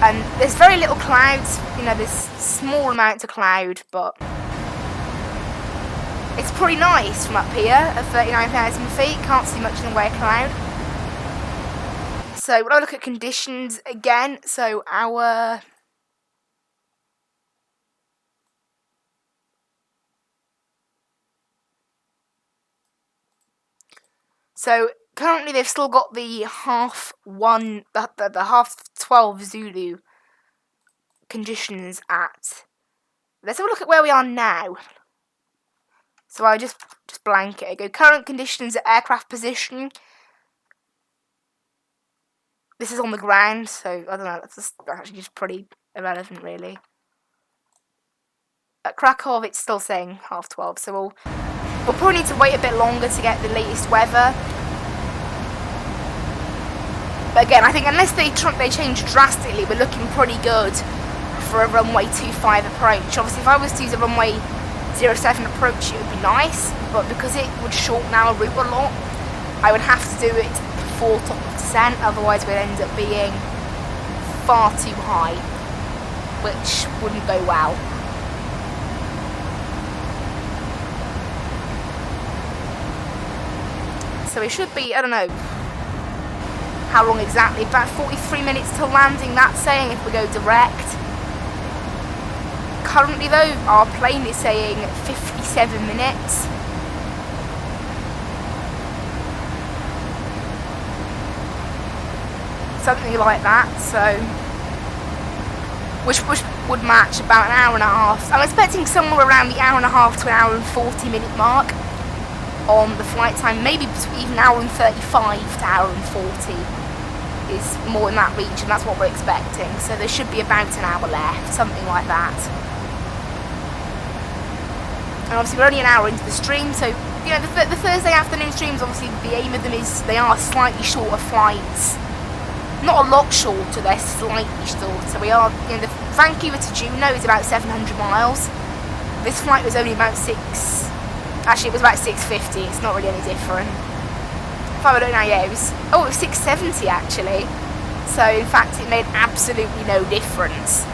And there's very little clouds, there's small amounts of cloud, but it's pretty nice from up here at 39,000 feet. Can't see much in the way of cloud. So when I look at conditions again, so currently they've still got the half 12 Zulu conditions at. Let's have a look at where we are now. So I just blank it. I go current conditions at aircraft position. This is on the ground, so I don't know. That's actually just pretty irrelevant, really. At Krakow, it's still saying 12:30, so we'll probably need to wait a bit longer to get the latest weather. But again, I think unless they change drastically, we're looking pretty good for a runway 25 approach. Obviously, if I was to use a runway 07 approach, it would be nice, but because it would shorten our route a lot, I would have to do it before top of descent, otherwise we'd end up being far too high, which wouldn't go well. So it should be, I don't know how long exactly, about 43 minutes till landing, that's saying, if we go direct. Currently though, our plane is saying 57 minutes. Something like that, so which would match about an hour and a half. I'm expecting somewhere around the hour and a half to an hour and 40 minute mark on the flight time, maybe even an hour and 35 to hour and 40 is more in that region. That's what we're expecting, so there should be about an hour left, something like that. And obviously we're only an hour into the stream, so you know the Thursday afternoon streams, obviously the aim of them is they are slightly shorter flights. Not a lot shorter, they're slightly shorter. We are, you know, the Vancouver to Juneau is about 700 miles. This flight was only about actually it was about 650, it's not really any different. If I would know, yeah, it was 670 actually. So in fact it made absolutely no difference.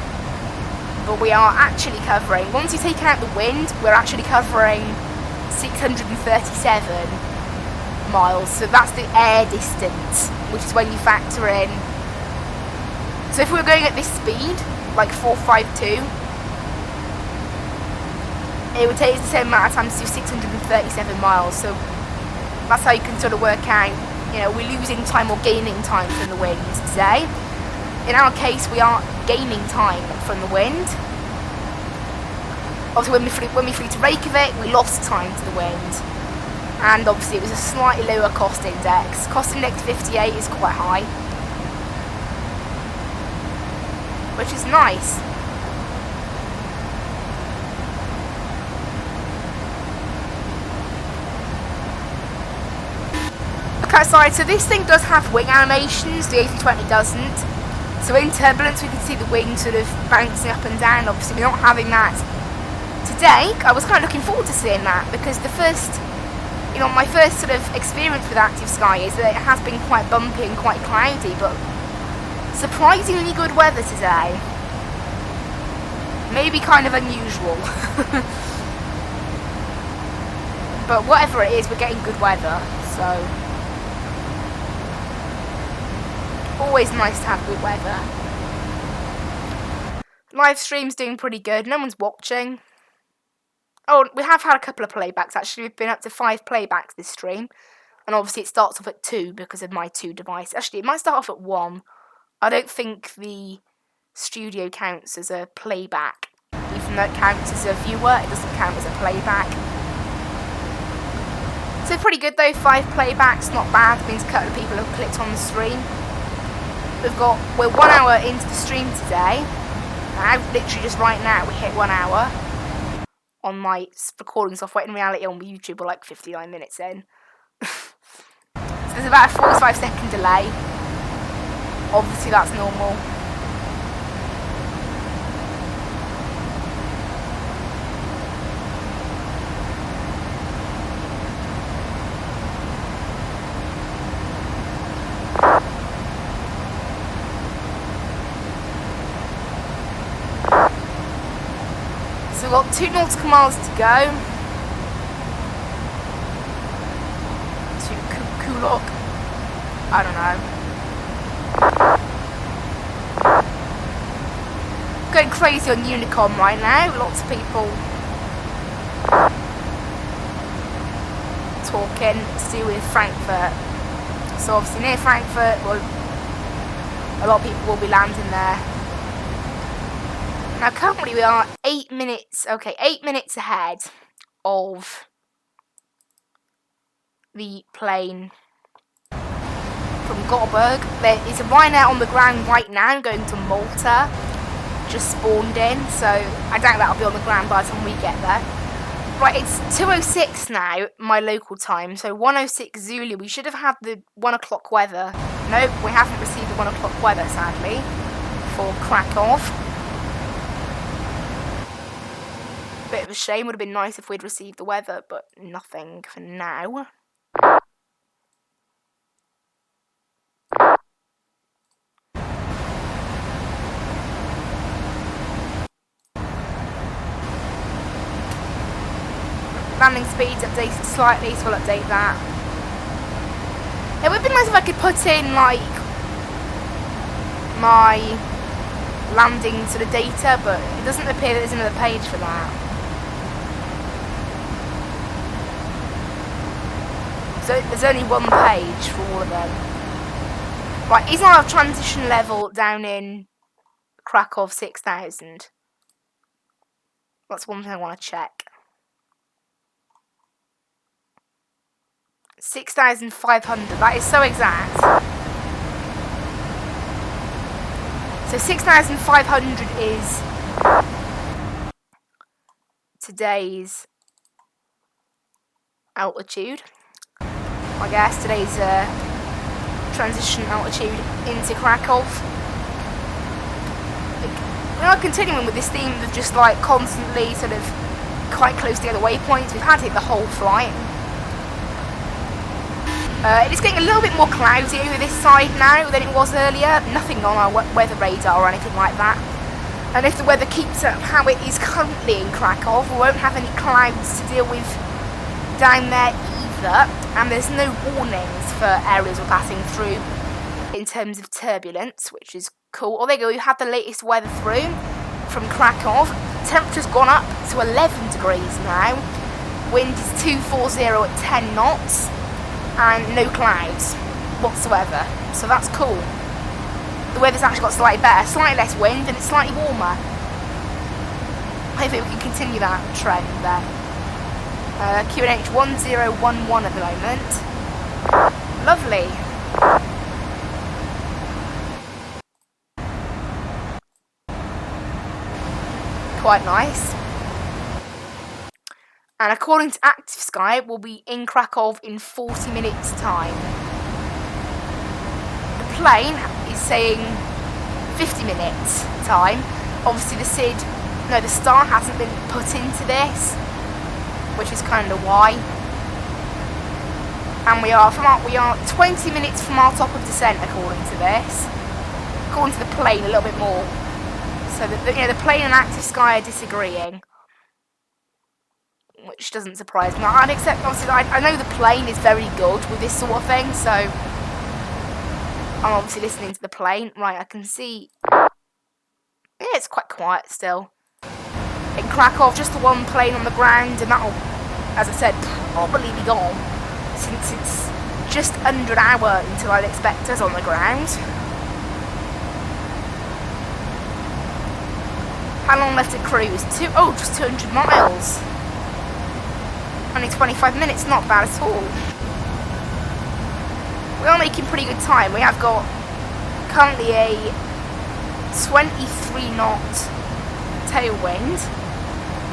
But we are actually covering, once you take out the wind, we're actually covering 637 miles. So that's the air distance, which is when you factor in. So if we were going at this speed, like 452, it would take us the same amount of time to do 637 miles. So that's how you can sort of work out, you know, we're losing time or gaining time from the wind today. In our case, we are gaining time from the wind. Obviously, when we flew to Reykjavik, we lost time to the wind. And obviously, it was a slightly lower cost index. Cost index 58 is quite high, which is nice. Look outside, so this thing does have wing animations, the A320 doesn't. So in turbulence we can see the wing sort of bouncing up and down. Obviously we're not having that today. I was kind of looking forward to seeing that, because the first, you know, my first sort of experience with Active Sky is that it has been quite bumpy and quite cloudy, but surprisingly good weather today. Maybe kind of unusual. But whatever it is, we're getting good weather, so always nice to have good weather. Live stream's doing pretty good, no one's watching. Oh, we have had a couple of playbacks actually. We've been up to 5 playbacks this stream, and obviously it starts off at 2 because of my 2 devices. Actually, it might start off at 1. I don't think the studio counts as a playback, even though it counts as a viewer. It doesn't count as a playback. So pretty good though, 5 playbacks, not bad. Means a couple of people have clicked on the stream. We're 1 hour into the stream today. Literally just right now we hit 1 hour on my recording software. In reality on YouTube we're like 59 minutes in. So there's about a 45-second delay. Obviously that's normal. So we've got 2 nautical miles to go to Kulok. I don't know. Going crazy on Unicom right now. Lots of people talking to do with Frankfurt. So obviously near Frankfurt, well, a lot of people will be landing there. Now currently we are 8 minutes ahead of the plane from Gothenburg. There is a Ryanair on the ground right now going to Malta. Just spawned in, so I doubt that'll be on the ground by the time we get there. Right, it's 2:06 now, my local time, so 1:06 Zulu. We should have had the 1 o'clock weather. Nope, we haven't received the 1 o'clock weather, sadly, for Krakow. Bit of a shame, would have been nice if we'd received the weather, but nothing for now. Landing speeds updated slightly, so we'll update that. It would be nice if I could put in, like, my landing sort of data, but it doesn't appear that there's another page for that. So there's only one page for all of them. Right, is our transition level down in Krakow 6,000? That's one thing I want to check. 6,500, that is so exact. So 6,500 is today's altitude. I guess today's transition altitude into Krakow. We are continuing with this theme of just like constantly sort of quite close to the other waypoints. We've had it the whole flight. It is getting a little bit more cloudy over this side now than it was earlier. Nothing on our weather radar or anything like that. And if the weather keeps up how it is currently in Krakow, we won't have any clouds to deal with down there either. And there's no warnings for areas we're passing through in terms of turbulence, which is cool. Oh, there you go, we've had the latest weather through from Krakow. Temperature's gone up to 11 degrees now. Wind is 240 at 10 knots. And no clouds whatsoever, so that's cool. The weather's actually got slightly better, slightly less wind, and it's slightly warmer. Hopefully we can continue that trend then. QNH 1011 at the moment. Lovely. Quite nice. And according to Active Sky, we'll be in Krakow in 40 minutes' time. The plane is saying 50 minutes time. Obviously the star hasn't been put into this, which is kind of why. And we are 20 minutes from our top of descent, according to this. According to the plane, a little bit more. So the plane and Active Sky are disagreeing, which doesn't surprise me. I'd accept, obviously, I know the plane is very good with this sort of thing, so I'm obviously listening to the plane. Right, I can see, yeah, it's quite quiet still. In Krakow, just the one plane on the ground, and that'll, as I said, probably be gone, since it's just under an hour until I'd expect us on the ground. How long left to cruise? Just 200 miles. Only 25 minutes, not bad at all. We are making pretty good time. We have got currently a 23 knot tailwind,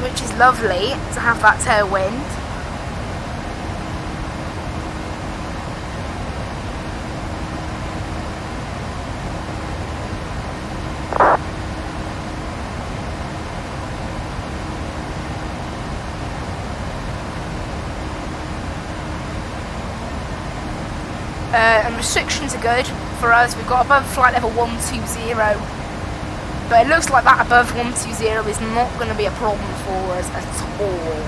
which is lovely to have that tailwind. And restrictions are good for us. We've got above flight level 120, but it looks like that above 120 is not going to be a problem for us at all.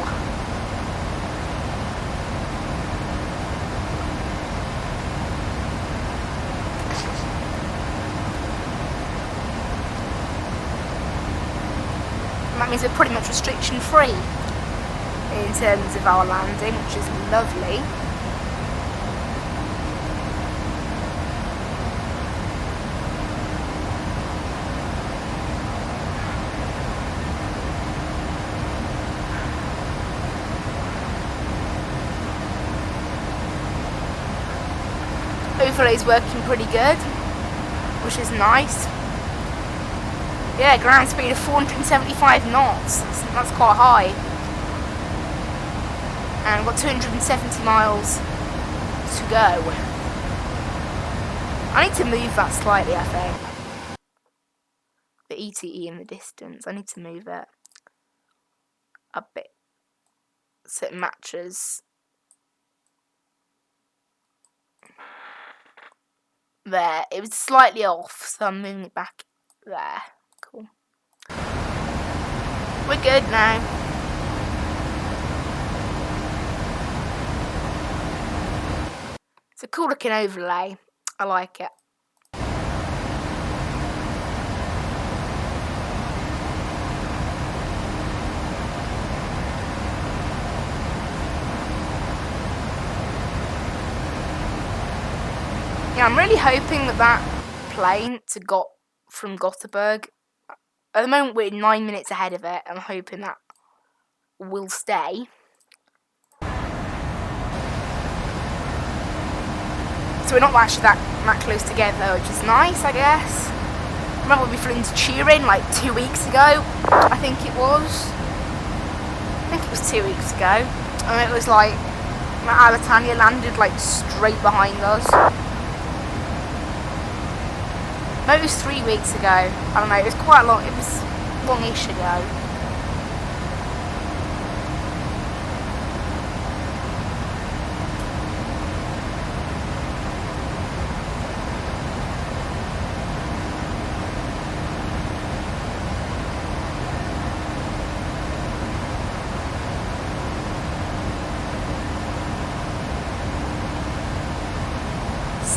And that means we're pretty much restriction free in terms of our landing, which is lovely. is working pretty good, which is nice. Yeah, ground speed of 475 knots. That's quite high. And we've got 270 miles to go. I need to move that slightly, I think. The ETE in the distance. I need to move it a bit so it matches. There. It was slightly off, so I'm moving it back there. Cool. We're good now. It's a cool looking overlay. I like it. Yeah, I'm really hoping that plane from Gothenburg. At the moment, we're 9 minutes ahead of it. I'm hoping that will stay. So we're not actually that close together, which is nice, I guess. Remember we flew into Turin like 2 weeks ago? I think it was 2 weeks ago. And it was like, Alitalia landed like straight behind us. No, it was 3 weeks ago. I don't know, it was quite long, it was longish ago.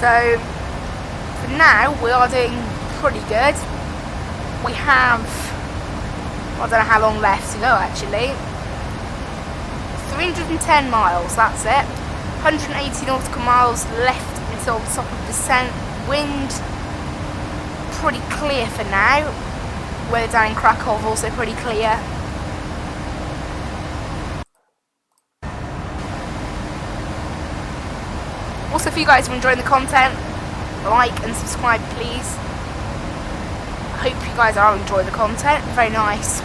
So, for now, we are doing pretty good. We have, I don't know how long left to go actually. 310 miles, that's it. 180 nautical miles left until the top of descent. Wind, pretty clear for now. Weather down in Krakow also pretty clear. Also, if you guys are enjoying the content, like and subscribe please. I hope you guys are enjoying the content. Very nice.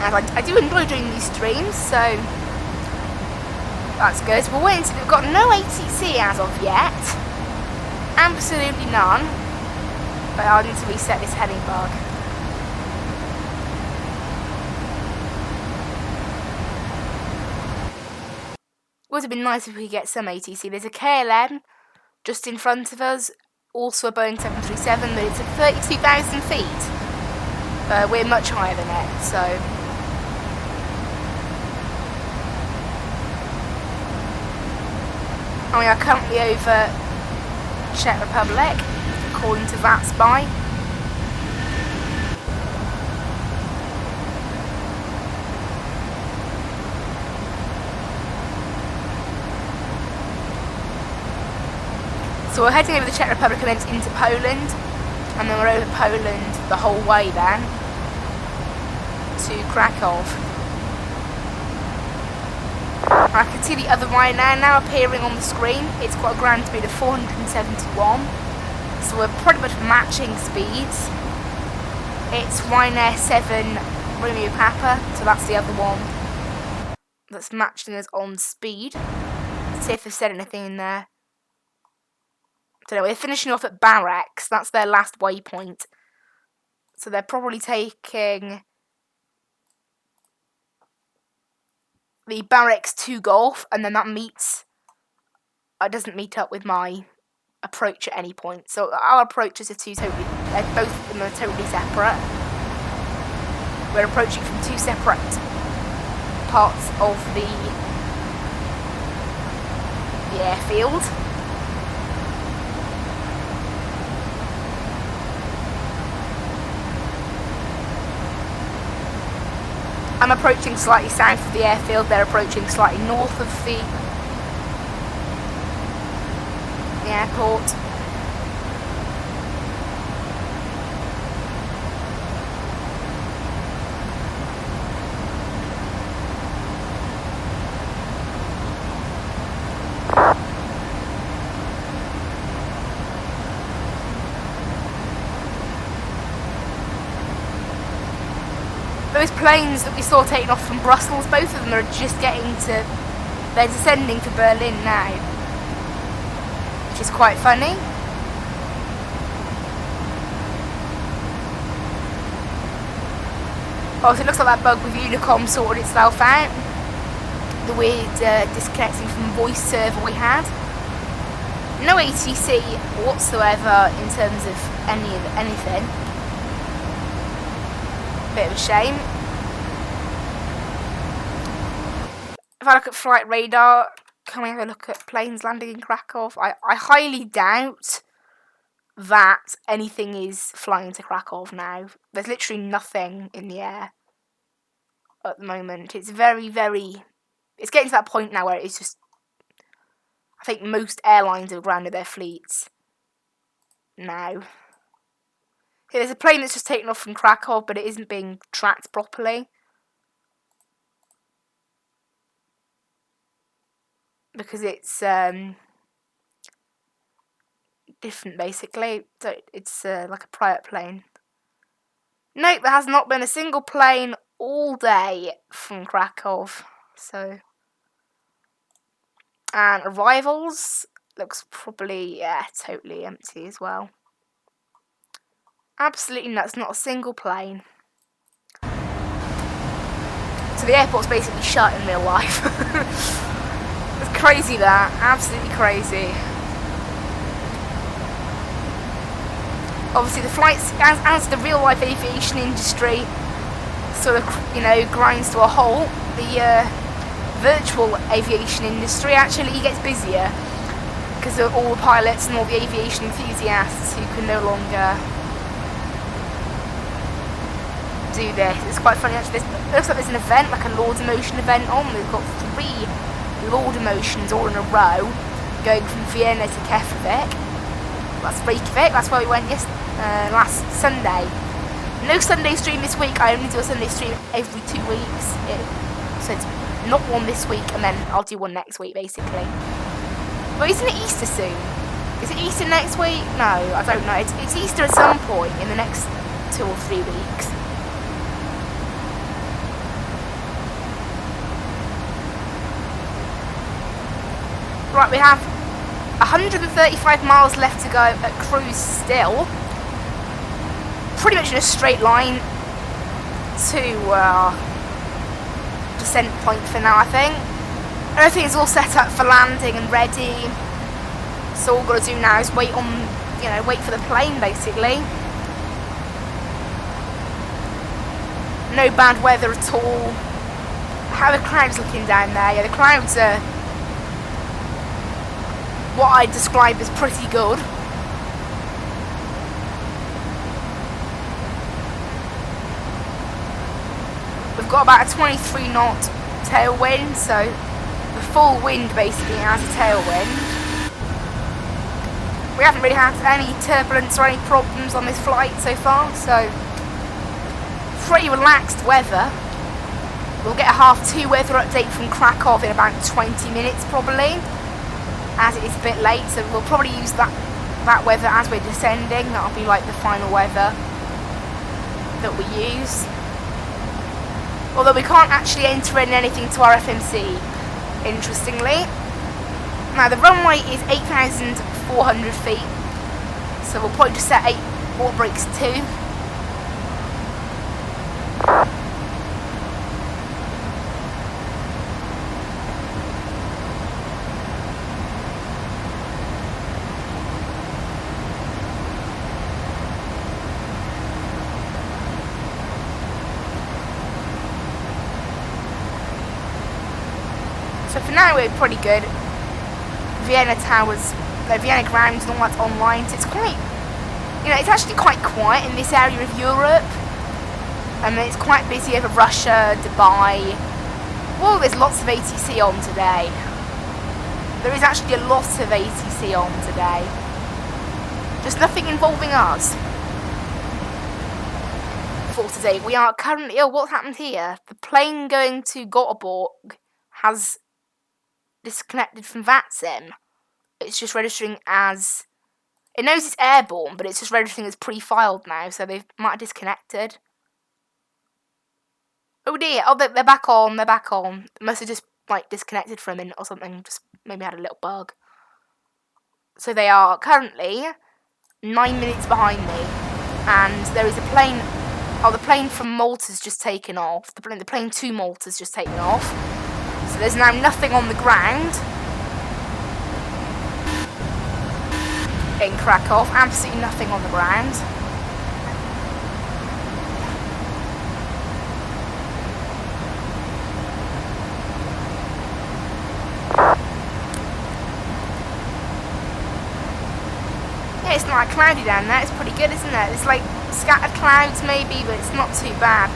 And I do enjoy doing these streams, so that's good. We're waiting until we've got no ATC as of yet. Absolutely none. But I need to reset this heading bug. Would have been nice if we could get some ATC. There's a KLM just in front of us, also a Boeing 737, but it's at 32,000 feet. We're much higher than it, so. And we are currently over Czech Republic, according to Vatsim. So we're heading over the Czech Republic and then into Poland, and then we're over Poland the whole way then to Krakow. I can see the other Ryanair now appearing on the screen. It's got a ground speed of 471, so we're pretty much matching speeds. It's Ryanair 7 Romeo Papa, so that's the other one that's matching us on speed. Let's see if they've said anything in there. Don't know, they're finishing off at Barracks. That's their last waypoint. So they're probably taking the Barracks to Golf, and then that doesn't meet up with my approach at any point. So our approaches are both of them are totally separate. We're approaching from two separate parts of the airfield. I'm approaching slightly south of the airfield, they're approaching slightly north of the airport. those planes that we saw taking off from Brussels, both of them are just getting to... They're descending to Berlin now. Which is quite funny. Oh, so it looks like that bug with Unicom sorted itself out. The weird disconnecting from voice server we had. No ATC whatsoever in terms of anything. Bit of a shame. If I look at flight radar, can we have a look at planes landing in Krakow? I highly doubt that anything is flying to Krakow now. There's literally nothing in the air at the moment. It's very, very... It's getting to that point now where it's just... I think most airlines have grounded their fleets now. Okay, there's a plane that's just taken off from Krakow, but it isn't being tracked properly. Because it's different, basically. So it's like a private plane. Nope, there has not been a single plane all day from Krakow. So, and arrivals looks probably, yeah, totally empty as well. Absolutely nuts, not a single plane. So the airport's basically shut in real life. It's crazy that, absolutely crazy. Obviously the flights, as the real life aviation industry sort of, you know, grinds to a halt, the virtual aviation industry actually gets busier because of all the pilots and all the aviation enthusiasts who can no longer do this. It's quite funny actually. It looks like there's an event, like a Lord's Emotion event on. They've got 3 Lord Emotions all in a row going from Vienna to Keflavik. That's Reykjavik, that's where we went last Sunday. No Sunday stream this week, I only do a Sunday stream every 2 weeks. So it's not one this week and then I'll do one next week basically. But isn't it Easter soon? Is it Easter next week? No, I don't know. It's Easter at some point in the next 2 or 3 weeks. Right, we have 135 miles left to go at cruise still. Pretty much in a straight line to descent point for now, I think. Everything's all set up for landing and ready. So all we've got to do now is wait for the plane basically. No bad weather at all. How are the clouds looking down there? Yeah, the clouds are what I'd describe as pretty good. We've got about a 23 knot tailwind, so the full wind basically has a tailwind. We haven't really had any turbulence or any problems on this flight so far, so pretty relaxed weather. We'll get a 2:30 weather update from Krakow in about 20 minutes probably, as it is a bit late, so we'll probably use that weather as we're descending. That'll be like the final weather that we use. Although we can't actually enter in anything to our FMC, interestingly. Now the runway is 8,400 feet, so we'll probably just set 8 water brakes 2. So for now we're pretty good. Vienna Towers, Vienna Grounds and all that's online, so it's quite, it's actually quite quiet in this area of Europe. And it's quite busy over Russia, Dubai. Well, there's lots of ATC on today. There is actually a lot of ATC on today. Just nothing involving us. For today, we are currently, what's happened here? The plane going to Göteborg has disconnected from Vatsim. It's just registering as, it knows it's airborne, but it's just registering as pre-filed now, so they might have disconnected. Oh dear, oh they're back on, they're back on. Must have just like disconnected for a minute or something, just maybe had a little bug. So they are currently 9 minutes behind me, and there is a plane. Oh, the plane from Malta's just taken off. The plane to Malta's just taken off. So there's now nothing on the ground in Krakow. Absolutely nothing on the ground. Yeah, it's not cloudy down there. It's pretty good, isn't it? It's like scattered clouds maybe, but it's not too bad.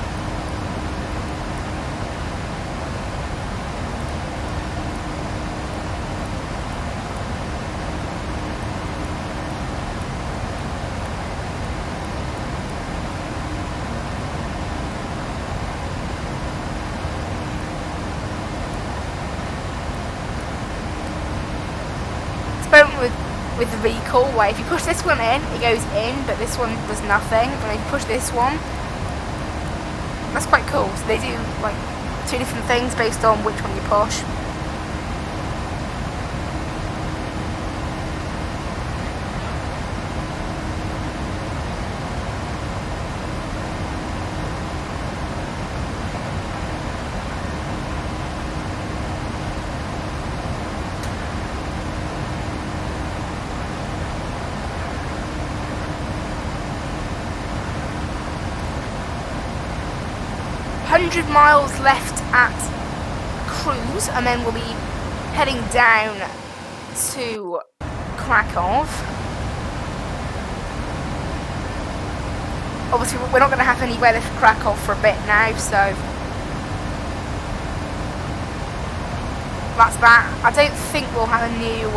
Experiment with the recall, where if you push this one in, it goes in, but this one does nothing. And if you push this one, that's quite cool. So they do like 2 different things based on which one you push. Miles left at cruise, and then we'll be heading down to Krakow. Obviously we're not going to have any weather for Krakow for a bit now, so that's that. I don't think we'll have a new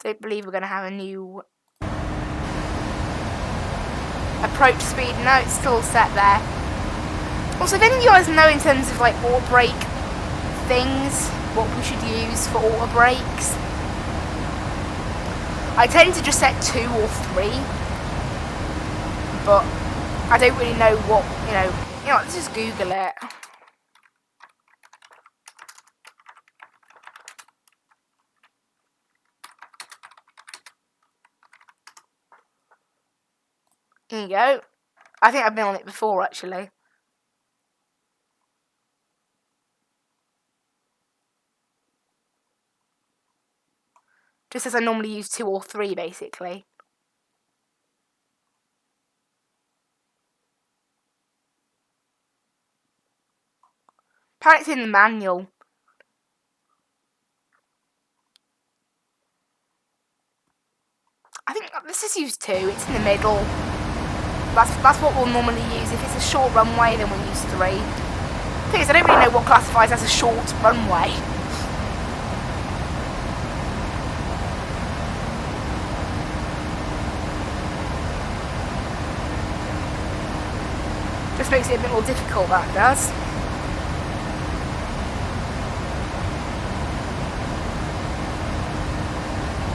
don't believe we're going to have a new approach speed. No, it's still set there. Also, if any of you guys know in terms of like auto brake things, what we should use for auto brakes, I tend to just set 2 or 3, but I don't really know what, you know, let's just Google it. Here you go. I think I've been on it before, actually. Just as I normally use 2 or 3, basically. Apparently it's in the manual. I think let's just use 2. It's in the middle. That's what we'll normally use. If it's a short runway, then we'll use 3. The thing is, I don't really know what classifies as a short runway. Just makes it a bit more difficult, that does.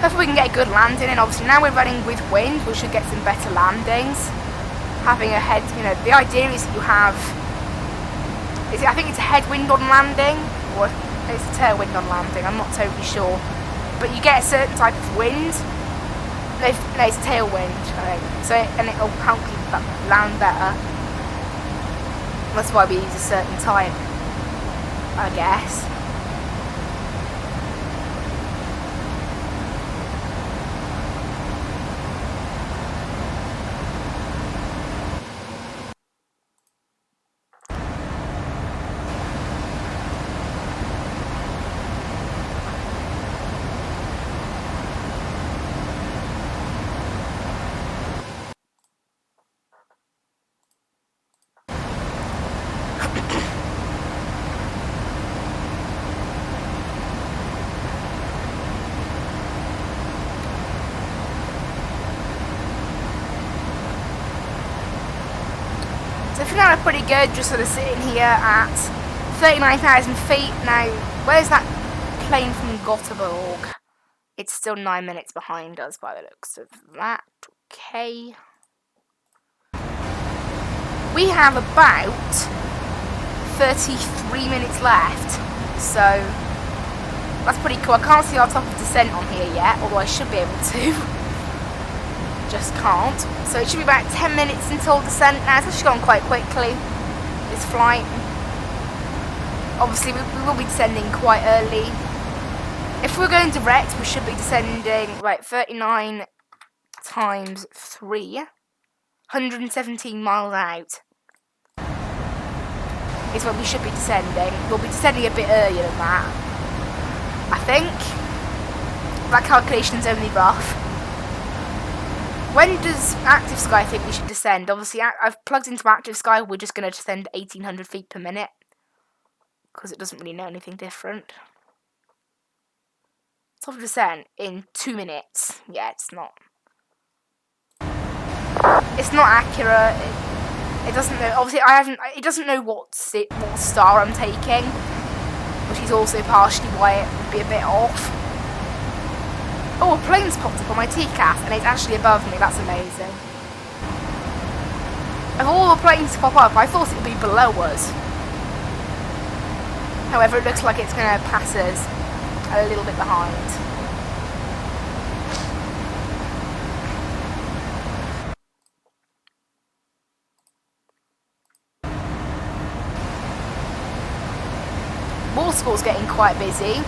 Hopefully we can get a good landing, and obviously now we're running with wind, we should get some better landings. Having a head, you know, the idea is that you have, I think it's a headwind on landing, or it's a tailwind on landing, I'm not totally sure. But you get a certain type of wind, no, it's tailwind, I think, so, and it'll help you land better. That's why we use a certain type, I guess. So for now we're pretty good, just sort of sitting here at 39,000 feet. Now, where's that plane from Gothenburg? It's still 9 minutes behind us by the looks of that. Okay. We have about 33 minutes left, so that's pretty cool. I can't see our top of descent on here yet, although I should be able to. Just can't. So it should be about 10 minutes until descent now. It's actually gone quite quickly, this flight. Obviously, we will be descending quite early. If we're going direct, we should be descending, right, 39 times 3, 117 miles out is when we should be descending. We'll be descending a bit earlier than that, I think. That calculation's only rough. When does Active Sky think we should descend? Obviously, I've plugged into Active Sky. We're just going to descend 1,800 feet per minute, because it doesn't really know anything different. Top of descent in 2 minutes. Yeah, it's not. It's not accurate. It doesn't know. Obviously, it doesn't know what star I'm taking, which is also partially why it would be a bit off. Oh, a plane's popped up on my TCAS, and it's actually above me. That's amazing. Of all the planes to pop up, I thought it would be below us. However, it looks like it's going to pass us a little bit behind. Wall School's getting quite busy.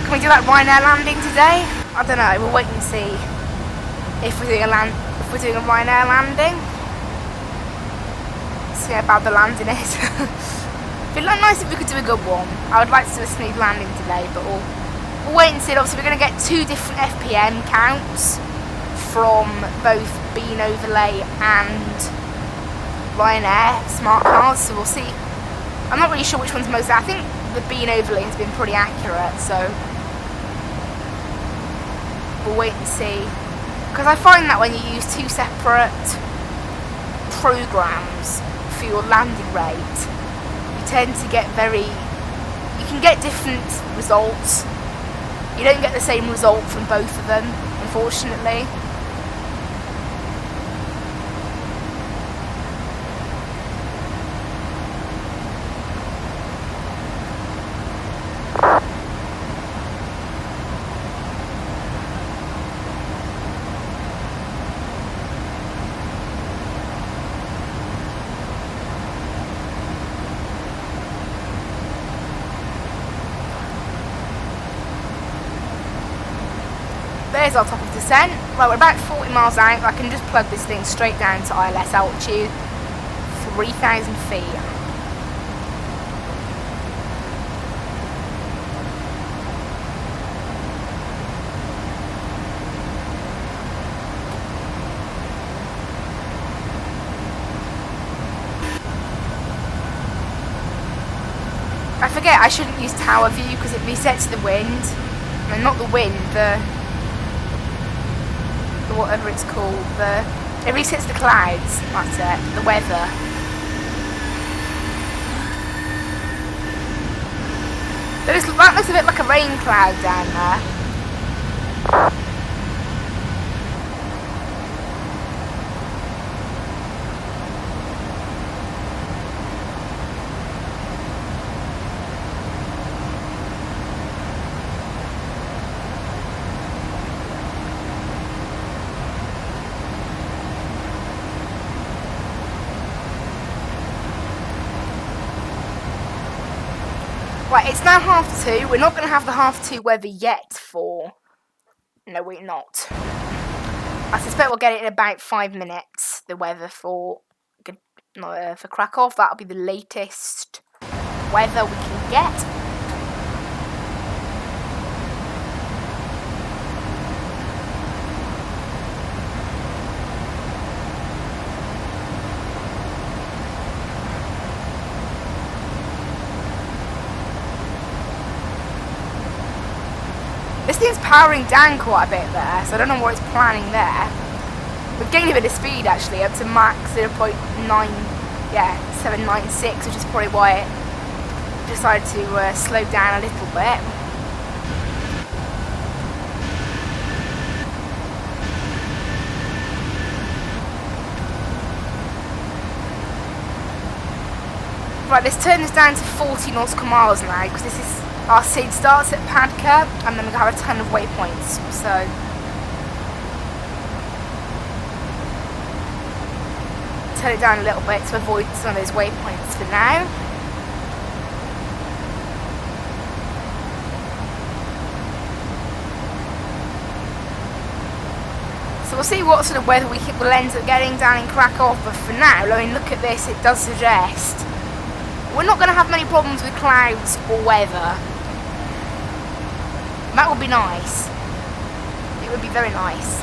Can we do that Ryanair landing today? I don't know. We'll wait and see if we're doing a Ryanair landing. See how bad the landing is. It'd be nice if we could do a good one. I would like to do a smooth landing today, but we'll wait and see. Obviously, we're going to get 2 different FPM counts from both Bean Overlay and Ryanair smart cards, so we'll see. I'm not really sure which one's most. I think the Bean Overlay has been pretty accurate, so we'll wait and see. Because I find that when you use 2 separate programs for your landing rate, you tend to get you can get different results. You don't get the same result from both of them, unfortunately. There's our top of descent. Right, we're about 40 miles out. I can just plug this thing straight down to ILS altitude, 3,000 feet. I forget I shouldn't use tower view because it resets the wind. No, not the wind, whatever it's called, it resets the clouds, that's it, the weather. That looks a bit like a rain cloud down there. Right, it's now 2:30. We're not going to have the 2:30 weather yet for... No, we're not. I suspect we'll get it in about 5 minutes, the weather for Krakow. That'll be the latest weather we can get. This thing's powering down quite a bit there, so I don't know what it's planning there. We're gaining a bit of speed actually, up to max 0.9 yeah, 796, which is probably why it decided to slow down a little bit. Right, let's turn this down to 40 nautical miles now, because this is our seed starts at Padka, and then we're going to have a ton of waypoints, so turn it down a little bit to avoid some of those waypoints for now. So we'll see what sort of weather we'll end up getting down in Krakow, but for now, I mean, look at this, it does suggest we're not going to have many problems with clouds or weather. That would be nice. It would be very nice.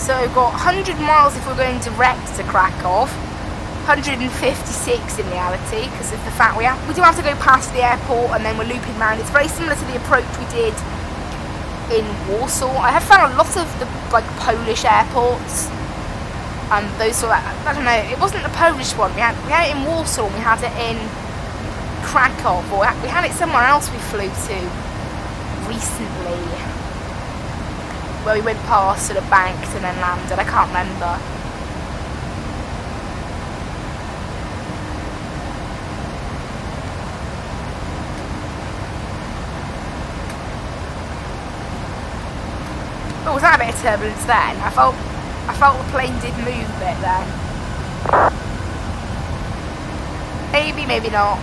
So we've got 100 miles if we're going direct to Krakow, 156 in reality, because of the fact we do have to go past the airport and then we're looping around. It's very similar to the approach we did in Warsaw. I have found a lot of the Polish airports and those sort of, I don't know, it wasn't the Polish one. We had it in Warsaw and we had it in Krakow, or we had it somewhere else we flew to recently, where we went past sort of banked and then landed. I can't remember. Oh, was that a bit of turbulence then? I felt the plane did move a bit then. Maybe, maybe not.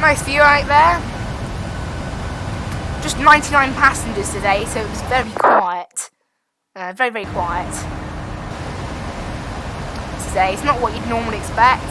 Nice view right there. Just 99 passengers today, so it was very quiet. Very, very quiet today. It's not what you'd normally expect.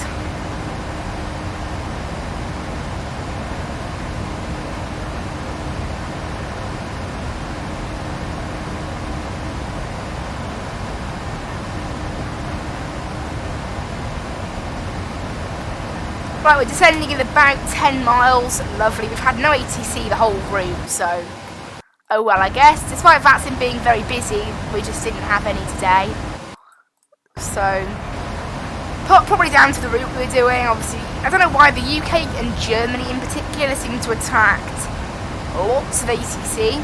Right, we're descending in about 10 miles. Lovely. We've had no ATC the whole route, so oh well, I guess. Despite Vatsim being very busy, we just didn't have any today. So probably down to the route we were doing. Obviously, I don't know why the UK and Germany in particular seem to attract lots of ATC.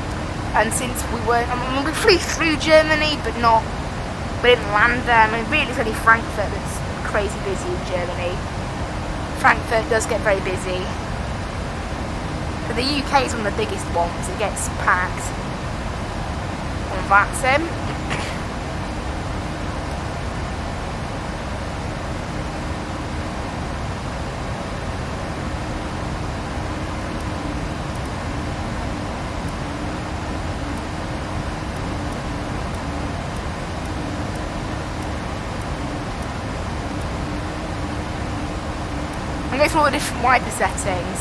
And since we weren't, I mean, we flew through Germany, but we didn't land there. I mean, really, it's only Frankfurt that's crazy busy in Germany. Frankfurt does get very busy. But the UK is one of the biggest ones. It gets packed on Vatsim. I'm going through all the different wiper settings.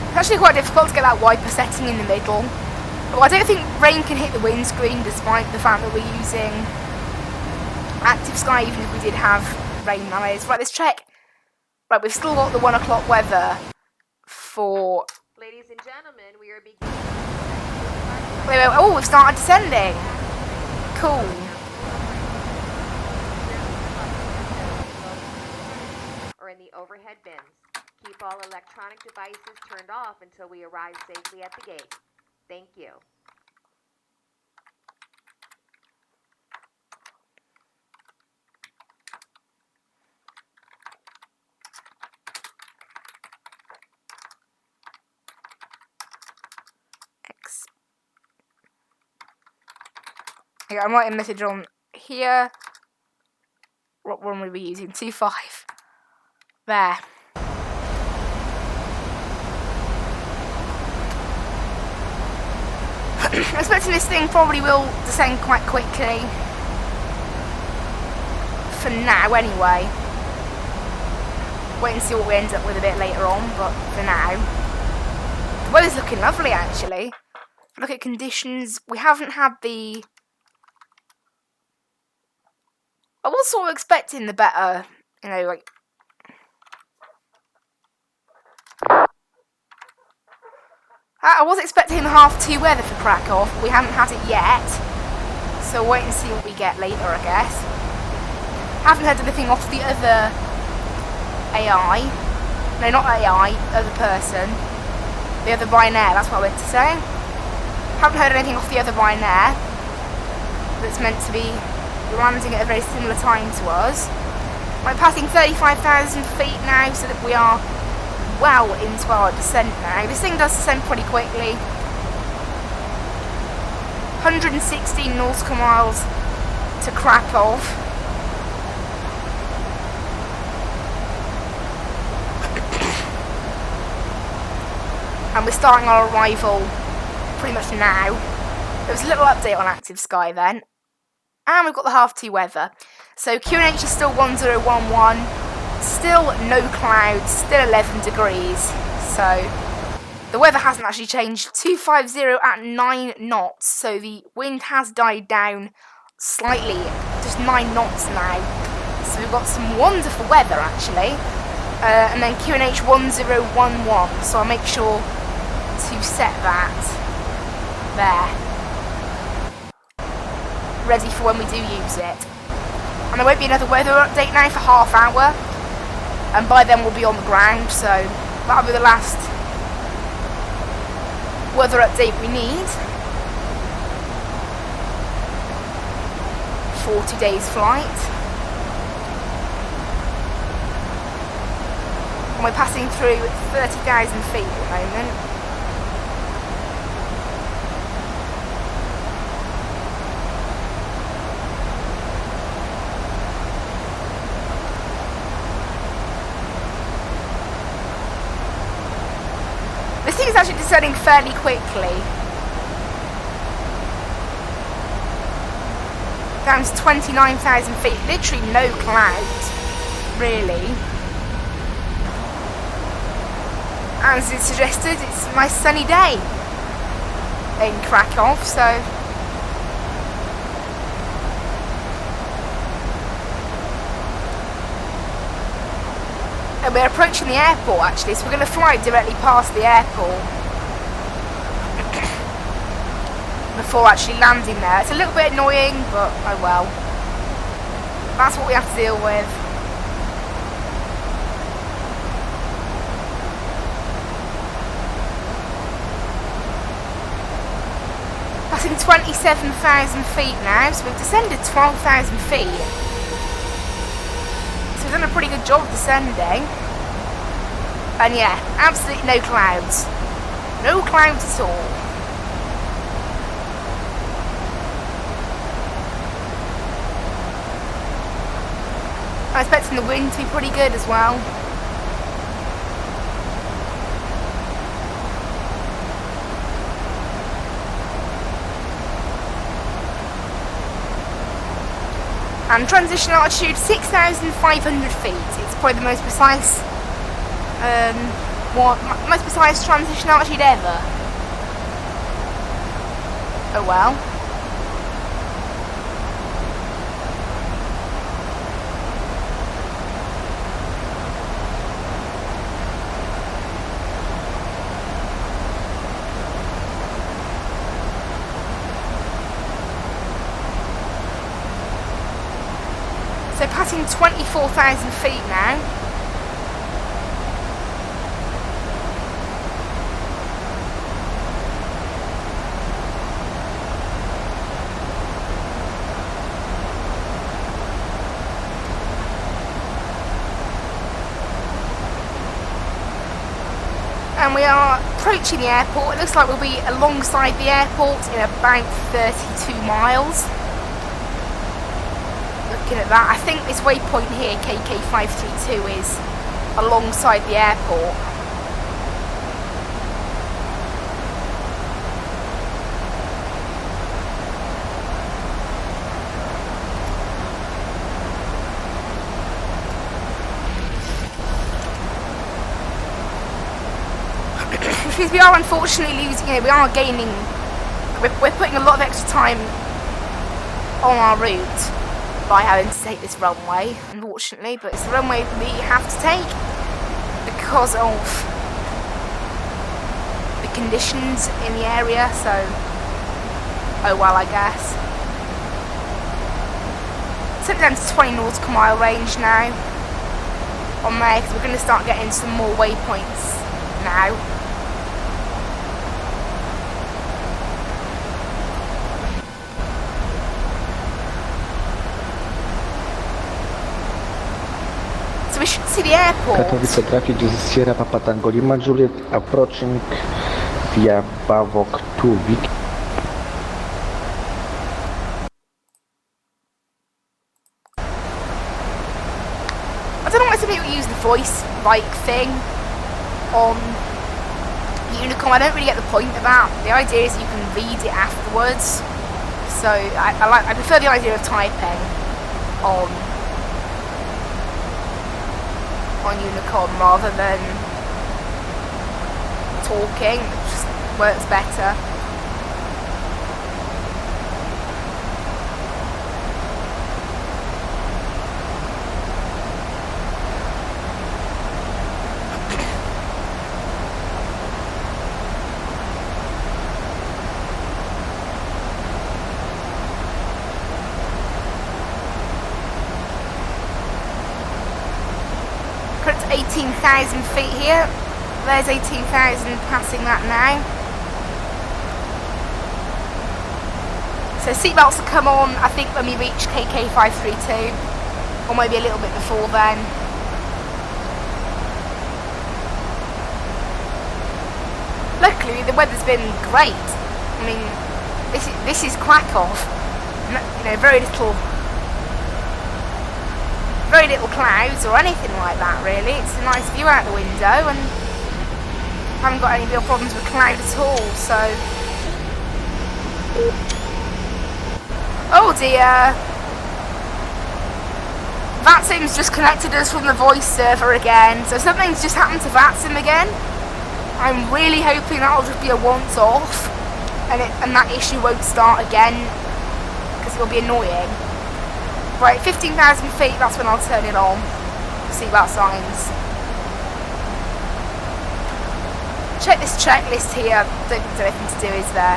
It's actually quite difficult to get that wiper setting in the middle. But I don't think rain can hit the windscreen despite the fact that we're using active sky, even if we did have rain nowadays. Right, let's check. Right, we've still got the 1 o'clock weather for... Ladies and gentlemen, we are beginning... Wait, oh, we've started descending. Cool. Or in the overhead bins. keep all electronic devices turned off until we arrive safely at the gate. Thank you. Okay, I'm writing a message on here. What one will we be using? 2.5. There. I'm expecting this thing probably will descend quite quickly. For now, anyway. Wait and see what we end up with a bit later on, but for now. The weather's looking lovely, actually. Look at conditions. We haven't had the... I was sort of expecting the better, you know, like... I was expecting the half-2 weather for Krakow. We haven't had it yet. So wait and see what we get later, I guess. Haven't heard anything off the other AI. No, not AI, other person. The other Ryanair, that's what I meant to say. Haven't heard anything off the other Ryanair that's meant to be landing at a very similar time to us. We're passing 35,000 feet now, so that we are well into our descent now. This thing does descend pretty quickly. 116 nautical miles to Krakow. And we're starting our arrival pretty much now. There was a little update on Active Sky then. And we've got the half-2 weather. So QNH is still 1011. Still no clouds, still 11 degrees. So the weather hasn't actually changed. 250 at 9 knots. So the wind has died down slightly. Just 9 knots now. So we've got some wonderful weather actually. And then QNH 1011. So I'll make sure to set that there. Ready for when we do use it. And there won't be another weather update now for half hour. And by then we'll be on the ground, so that'll be the last weather update we need for today's flight. And we're passing through 30,000 feet at the moment. This thing is actually descending fairly quickly. Down to 29,000 feet. Literally no clouds, really. As it suggested, it's a nice sunny day in Krakow, so... And we're approaching the airport actually, so we're going to fly directly past the airport before actually landing there. It's a little bit annoying, but oh well. That's what we have to deal with. Passing 27,000 feet now, so we've descended 12,000 feet. So we've done a pretty good job descending. And yeah, absolutely no clouds. No clouds at all. I'm expecting the wind to be pretty good as well. And transition altitude 6,500 feet. It's probably the most precise, most precise transition altitude ever. Oh well. So passing 24,000 feet now. And we are approaching the airport. It looks like we'll be alongside the airport in about 32 miles. Looking at that, I think this waypoint here, KK532, is alongside the airport. Because we are unfortunately losing, we are gaining, we're putting a lot of extra time on our route by having to take this runway, unfortunately, but it's the runway we have to take because of the conditions in the area, so oh well, I guess. Took down to 20 nautical mile range now on there, because we're going to start getting some more waypoints now. So we should see the airport. Katowice traffic is Sierra Papa Tango Lima Juliet, approaching via Bavok to Vic. I don't know why some people use the voice-like thing on Unicom. I don't really get the point of that. The idea is you can read it afterwards. So I prefer the idea of typing on Unicom rather than talking. It just works better. Put it to 18,000 feet here. There's 18,000 passing that now. So seatbelts will come on, I think, when we reach KK532, or maybe a little bit before then. Luckily, the weather's been great. I mean, this is Krakow. Very little clouds or anything like that, really. It's a nice view out the window, and haven't got any real problems with cloud at all, so... Oh dear! Vatsim's just connected us from the voice server again, so something's just happened to Vatsim again. I'm really hoping that'll just be a once-off, and that issue won't start again, because it'll be annoying. Right, 15,000 feet, that's when I'll turn it on. Seatbelt signs. Check this checklist here. Don't think there's anything to do, is there?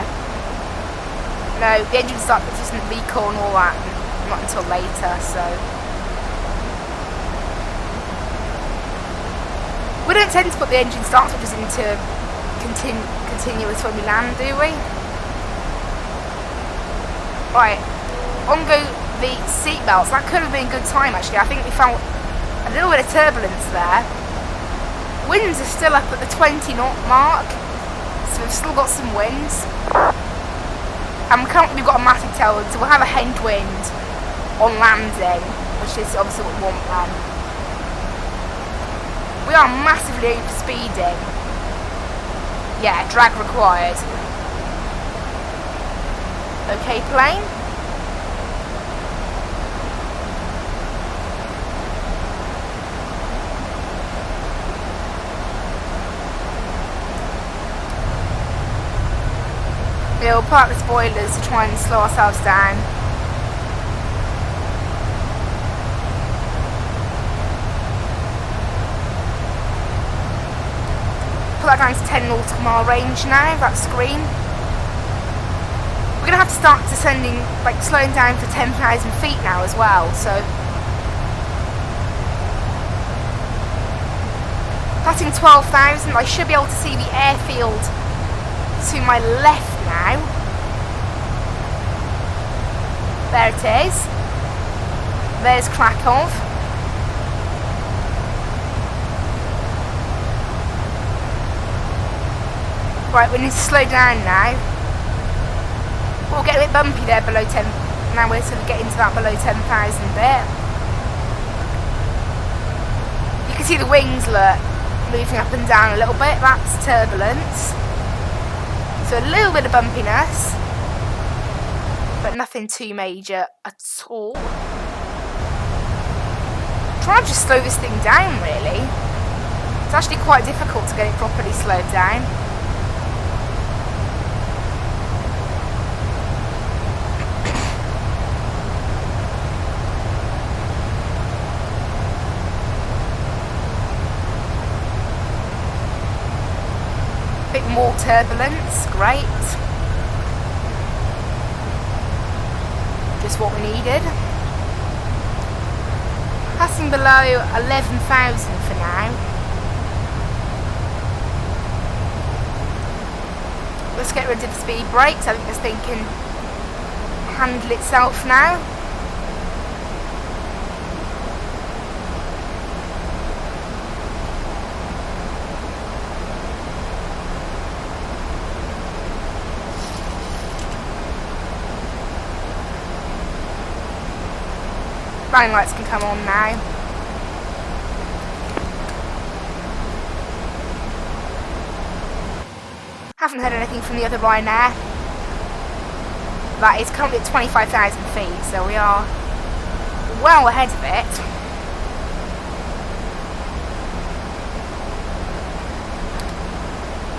No, the engine start doesn't recall and all that. Not until later, so. We don't tend to put the engine start switches into continuous when we land, do we? Right, on go the seatbelts. That could have been a good time, actually. I think we felt a little bit of turbulence there. Winds are still up at the 20 knot mark, so we've still got some winds. And currently we've got a massive tailwind, so we'll have a headwind on landing, which is obviously what we want then. We are massively over speeding. Yeah, drag required. Okay, plane. We'll park the spoilers to try and slow ourselves down. Put that down to 10 nautical mile range now, that screen. We're going to have to start descending, slowing down for 10,000 feet now as well, so. Passing 12,000, I should be able to see the airfield to my left now. There it is. There's Krakow. Right, we need to slow down now. We'll get a bit bumpy there below 10. Now we're sort of getting to that below 10,000 bit. You can see the wings, look, moving up and down a little bit. That's turbulence. So a little bit of bumpiness, but nothing too major at all. Try and just slow this thing down, really. It's actually quite difficult to get it properly slowed down. Bit more turbulence, great. Just what we needed. Passing below 11,000 for now. Let's get rid of the speed brakes. I think this thing can handle itself now. Running lights can come on now. Haven't heard anything from the other Ryanair. That is currently at 25,000 feet, so we are well ahead of it.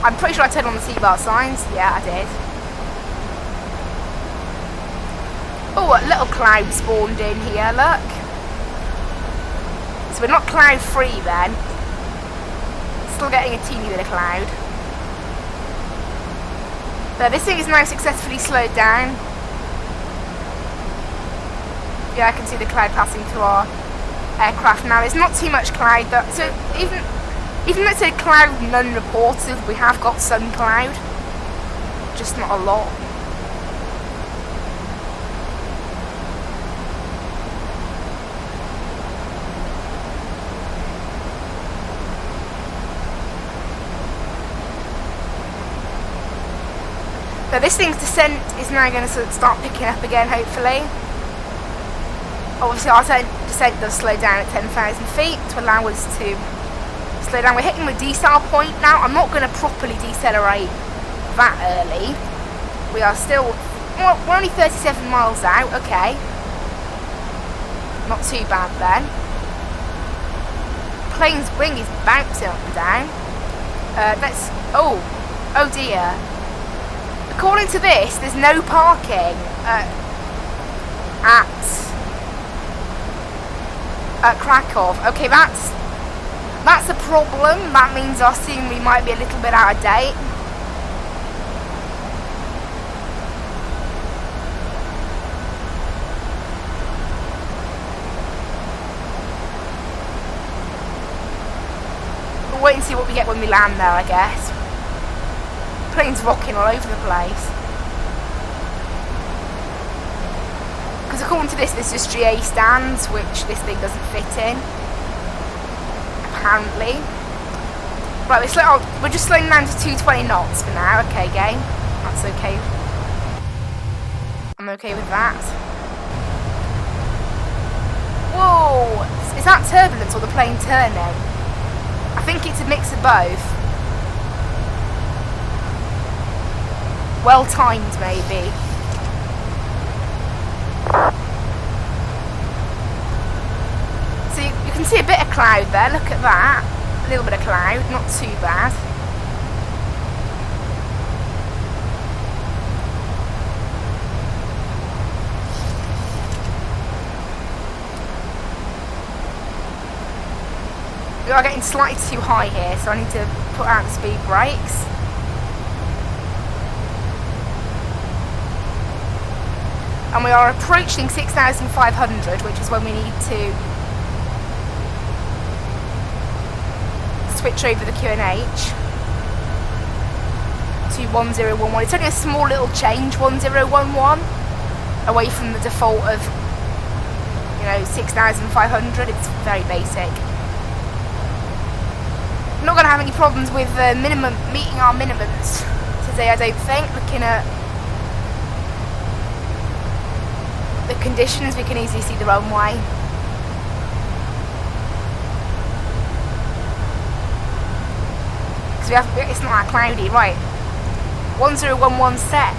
I'm pretty sure I turned on the seatbelt signs. Yeah, I did. Oh, a little cloud spawned in here, look. So we're not cloud free then. Still getting a teeny bit of cloud. But this thing is now successfully slowed down. Yeah, I can see the cloud passing through our aircraft now. There's not too much cloud, though. So even though it said cloud none reported, we have got some cloud. Just not a lot. So this thing's descent is now going to sort of start picking up again, hopefully. Obviously our descent does slow down at 10,000 feet to allow us to slow down. We're hitting the decel point now. I'm not going to properly decelerate that early. We are still, well, we're only 37 miles out, okay. Not too bad then. Plane's wing is bouncing up and down. Oh dear. According to this, there's no parking at Krakow. Okay, that's a problem. That means our scenery might be a little bit out of date. We'll wait and see what we get when we land there, I guess. Plane's rocking all over the place. Because according to this, there's just GA stands, which this thing doesn't fit in. Apparently. Right, we're just slowing down to 220 knots for now. Okay, game. That's okay. I'm okay with that. Whoa! Is that turbulence or the plane turning? I think it's a mix of both. Well timed, maybe. So you can see a bit of cloud there. Look at that. A little bit of cloud, not too bad. We are getting slightly too high here, so I need to put out the speed brakes. And we are approaching 6,500, which is when we need to switch over the QNH to 1011. It's only a small little change, 1011, away from the default of, 6,500. It's very basic. We're not going to have any problems with meeting our minimums today, I don't think. Looking at the conditions, we can easily see the runway. Because it's not that cloudy, right? 1011 set.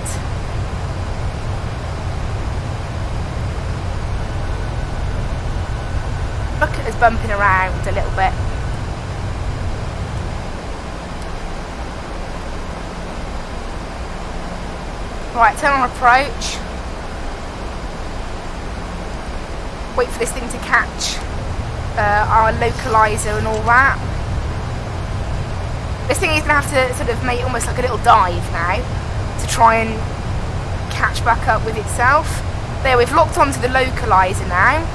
Look at us bumping around a little bit. Right, turn on approach. Wait for this thing to catch our localizer and all that. This thing is going to have to sort of make almost like a little dive now to try and catch back up with itself. There, we've locked onto the localizer now.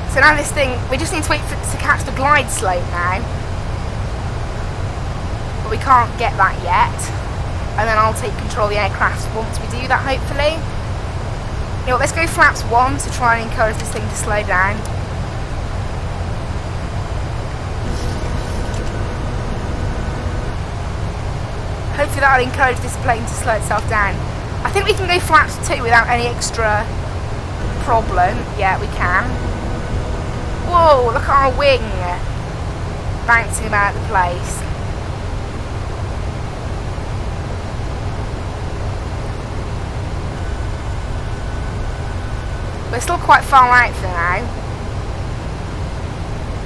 So now this thing, we just need to wait for it to catch the glide slope now. But we can't get that yet. And then I'll take control of the aircraft once we do that, hopefully. You know what, let's go flaps 1 to try and encourage this thing to slow down. Hopefully that'll encourage this plane to slow itself down. I think we can go flaps 2 without any extra problem. Yeah, we can. Whoa, look at our wing bouncing about the place. We're still quite far out for now.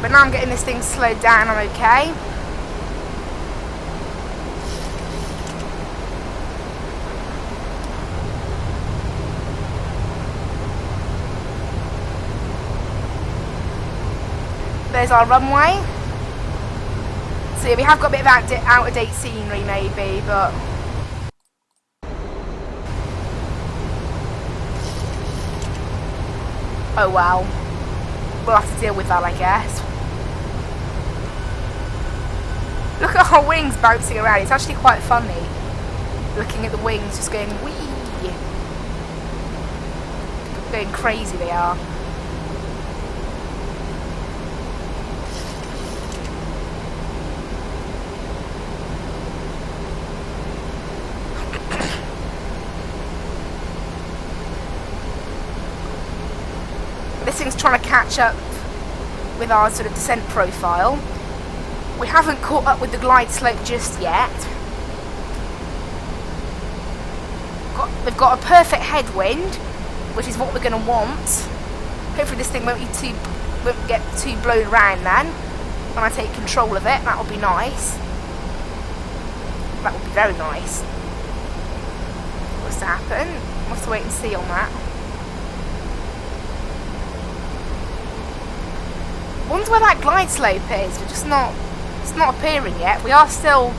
But now I'm getting this thing slowed down, I'm okay. There's our runway. So yeah, we have got a bit of out-of-date scenery maybe, but oh well. We'll have to deal with that, I guess. Look at our wings bouncing around. It's actually quite funny. Looking at the wings just going wee. Going crazy they are. This thing's trying to catch up with our sort of descent profile. We haven't caught up with the glide slope just yet. We've got a perfect headwind, which is what we're going to want. Hopefully this thing won't get too blown around then. When I take control of it, that will be nice. That would be very nice. What's to happen? We'll have to wait and see on that. Wonder where that glide slope is. We're just not. It's not appearing yet. We are still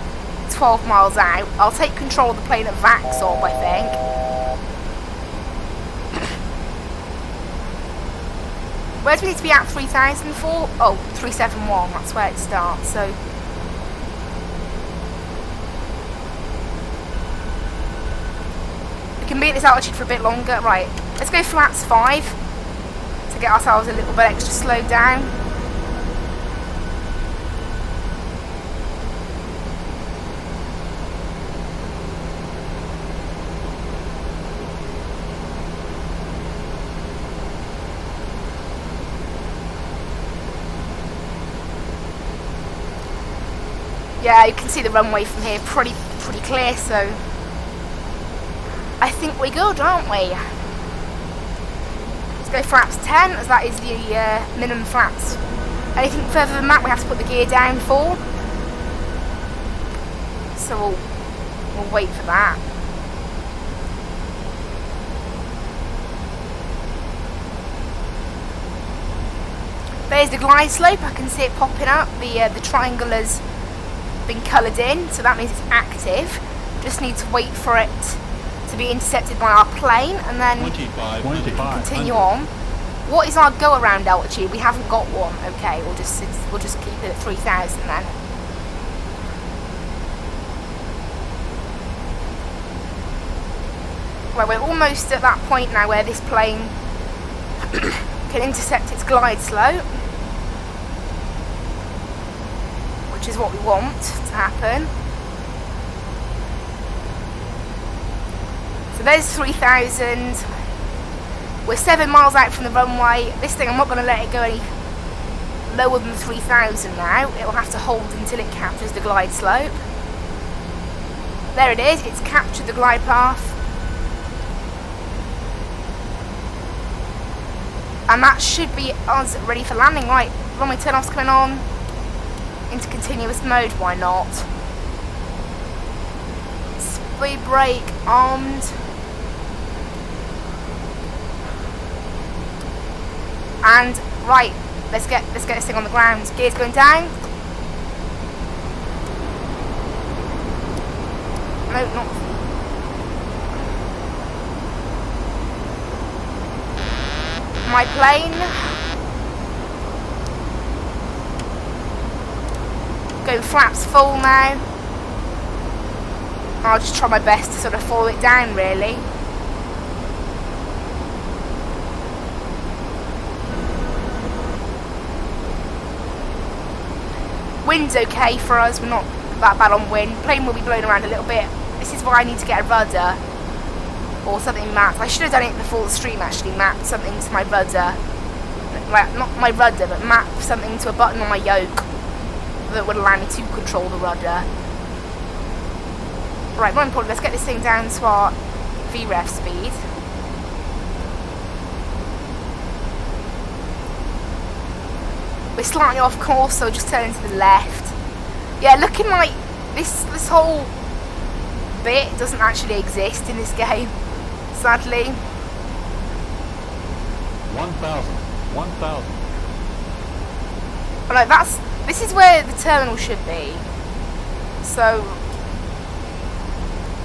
12 miles out. I'll take control of the plane at Vatsim, I think. Where do we need to be at 3,000 for? Oh, 371. That's where it starts. So. We can be at this altitude for a bit longer. Right. Let's go flaps 5 to get ourselves a little bit extra slowed down. Yeah, you can see the runway from here pretty clear, so I think we're good, aren't we? Let's go flaps 10, as that is the minimum flaps. Anything further than that, we have to put the gear down for. So we'll wait for that. There's the glide slope. I can see it popping up. The triangle has been coloured in, so that means it's active. Just need to wait for it to be intercepted by our plane, and then continue on. What is our go around altitude? We haven't got one. Okay, we'll just keep it at 3,000 then. Well, we're almost at that point now where this plane can intercept its glide slope, which is what we want to happen. So there's 3,000. We're 7 miles out from the runway. This thing, I'm not going to let it go any lower than 3,000 now. It will have to hold until it captures the glide slope. There it is. It's captured the glide path. And that should be us ready for landing. Right, runway turn-off's coming on. Into continuous mode, why not? Speed brake armed. And right, let's get this thing on the ground. Gears going down. No, not. My plane. Going flaps full now. I'll just try my best to sort of follow it down, really. Wind's okay for us, we're not that bad on wind. Plane will be blown around a little bit. This is why I need to get a rudder or something mapped. I should have done it before the stream actually, mapped something to my rudder. Like, not my rudder, but map something to a button on my yoke that would allow me to control the rudder. Right, more important, let's get this thing down to our VREF speed. We're slightly off course, so just turning to the left. Yeah, looking like this whole bit doesn't actually exist in this game, sadly. 1,000. But like this is where the terminal should be. So,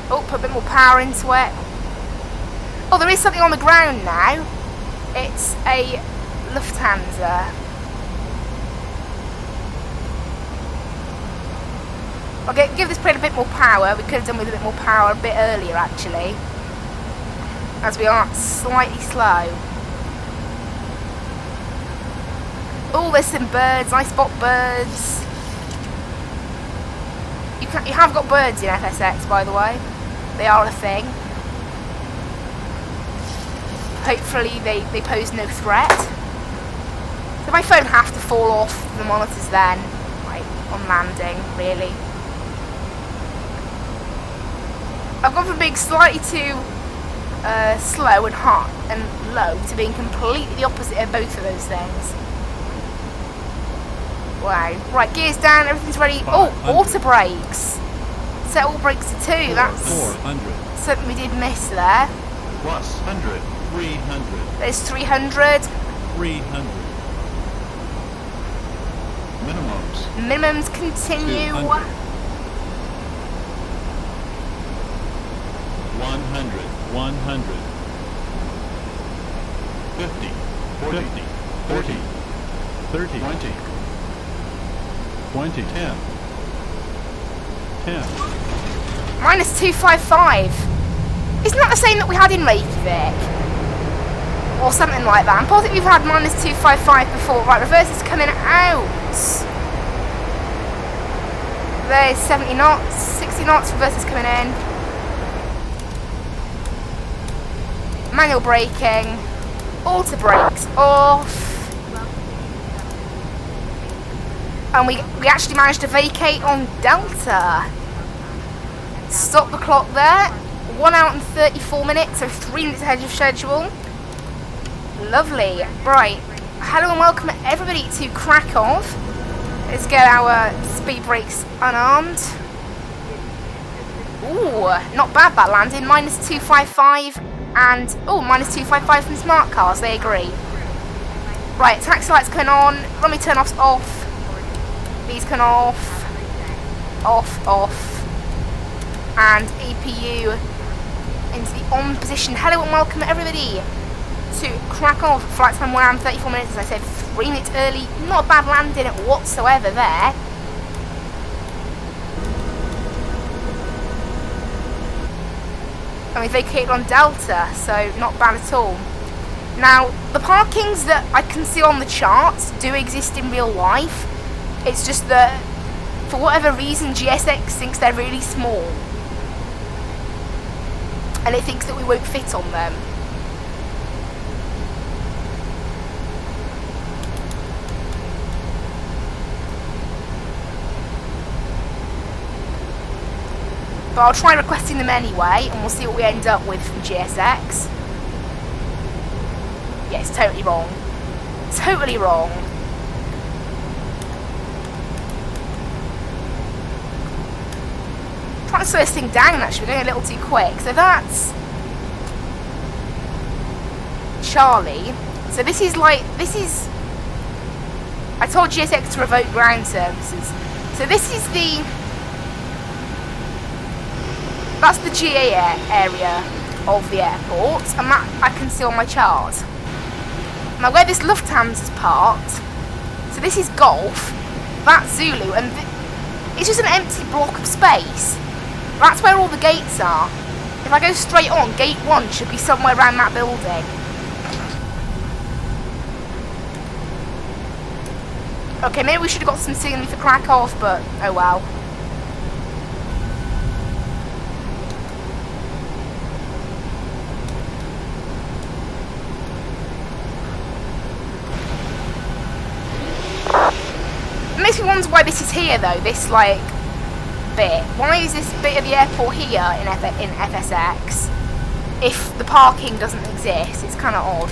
oh, put a bit more power into it. Oh, there is something on the ground now. It's a Lufthansa. I'll give this plane a bit more power. We could have done with a bit more power a bit earlier, actually, as we are slightly slow. Oh, there's some birds. I spot birds. You have got birds in FSX, by the way. They are a thing. Hopefully they pose no threat. So my phone have to fall off the monitors then, like on landing, really. I've gone from being slightly too slow and hot and low to being completely the opposite of both of those things. Wow. Right, gears down, everything's ready. Oh, auto brakes. Set all brakes to 2. That's 400. something we did miss there. Plus 100. 300. There's 300. 300. Minimums. Minimums continue. 200. 100. 100. 50. 40. 30. 20. 20. 10. 10. Minus 255. Isn't that the same that we had in Reykjavik? Or something like that. I'm positive we've had minus 255 before. Right, reverse is coming out. There's 70 knots, 60 knots, reverse is coming in. Manual braking. Auto brakes off. And we actually managed to vacate on Delta. Stop the clock there. 1 hour and 34 minutes, so 3 minutes ahead of schedule. Lovely. Right. Hello and welcome everybody to Krakow. Let's get our speed brakes unarmed. Ooh, not bad that landing. Minus 255 and minus 255 from smart cars. They agree. Right, taxi lights coming on. Runway turn offs off. These can off, and EPU into the on position. Hello and welcome everybody to Krakow. Flight time 1 hour and 34 minutes, as I said, 3 minutes early. Not a bad landing whatsoever there. and we vacated on Delta, so not bad at all. Now, the parkings that I can see on the charts do exist in real life. It's just that, for whatever reason, GSX thinks they're really small. And it thinks that we won't fit on them. But I'll try requesting them anyway, and we'll see what we end up with from GSX. Yeah, it's totally wrong. Totally wrong. I'm trying to slow this thing down, actually. We're going a little too quick. So that's Charlie. So this is like, I told GSX to revoke ground services. So this is that's the GA area of the airport, and that I can see on my chart. Now where this Lufthansa's parked, so this is Golf, that's Zulu, and it's just an empty block of space. That's where all the gates are. If I go straight on, gate 1 should be somewhere around that building. Okay, maybe we should have got some scenery for Krakow, but oh well. It makes me wonder why this is here though, this like bit. Why is this bit of the airport here in FSX if the parking doesn't exist? It's kind of odd.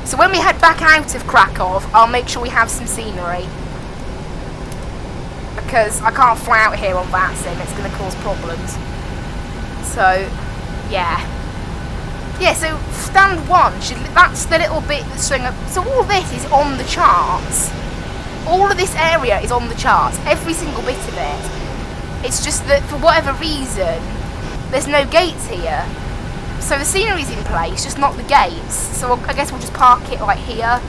So when we head back out of Krakow, I'll make sure we have some scenery. Because I can't fly out here on Vatsim, it's going to cause problems. So, yeah. Yeah, so stand 1, that's the little bit that's showing up. So all this is on the charts. All of this area is on the charts, every single bit of it. It's just that for whatever reason, there's no gates here. So the scenery's in place, just not the gates. So I guess we'll just park it like here.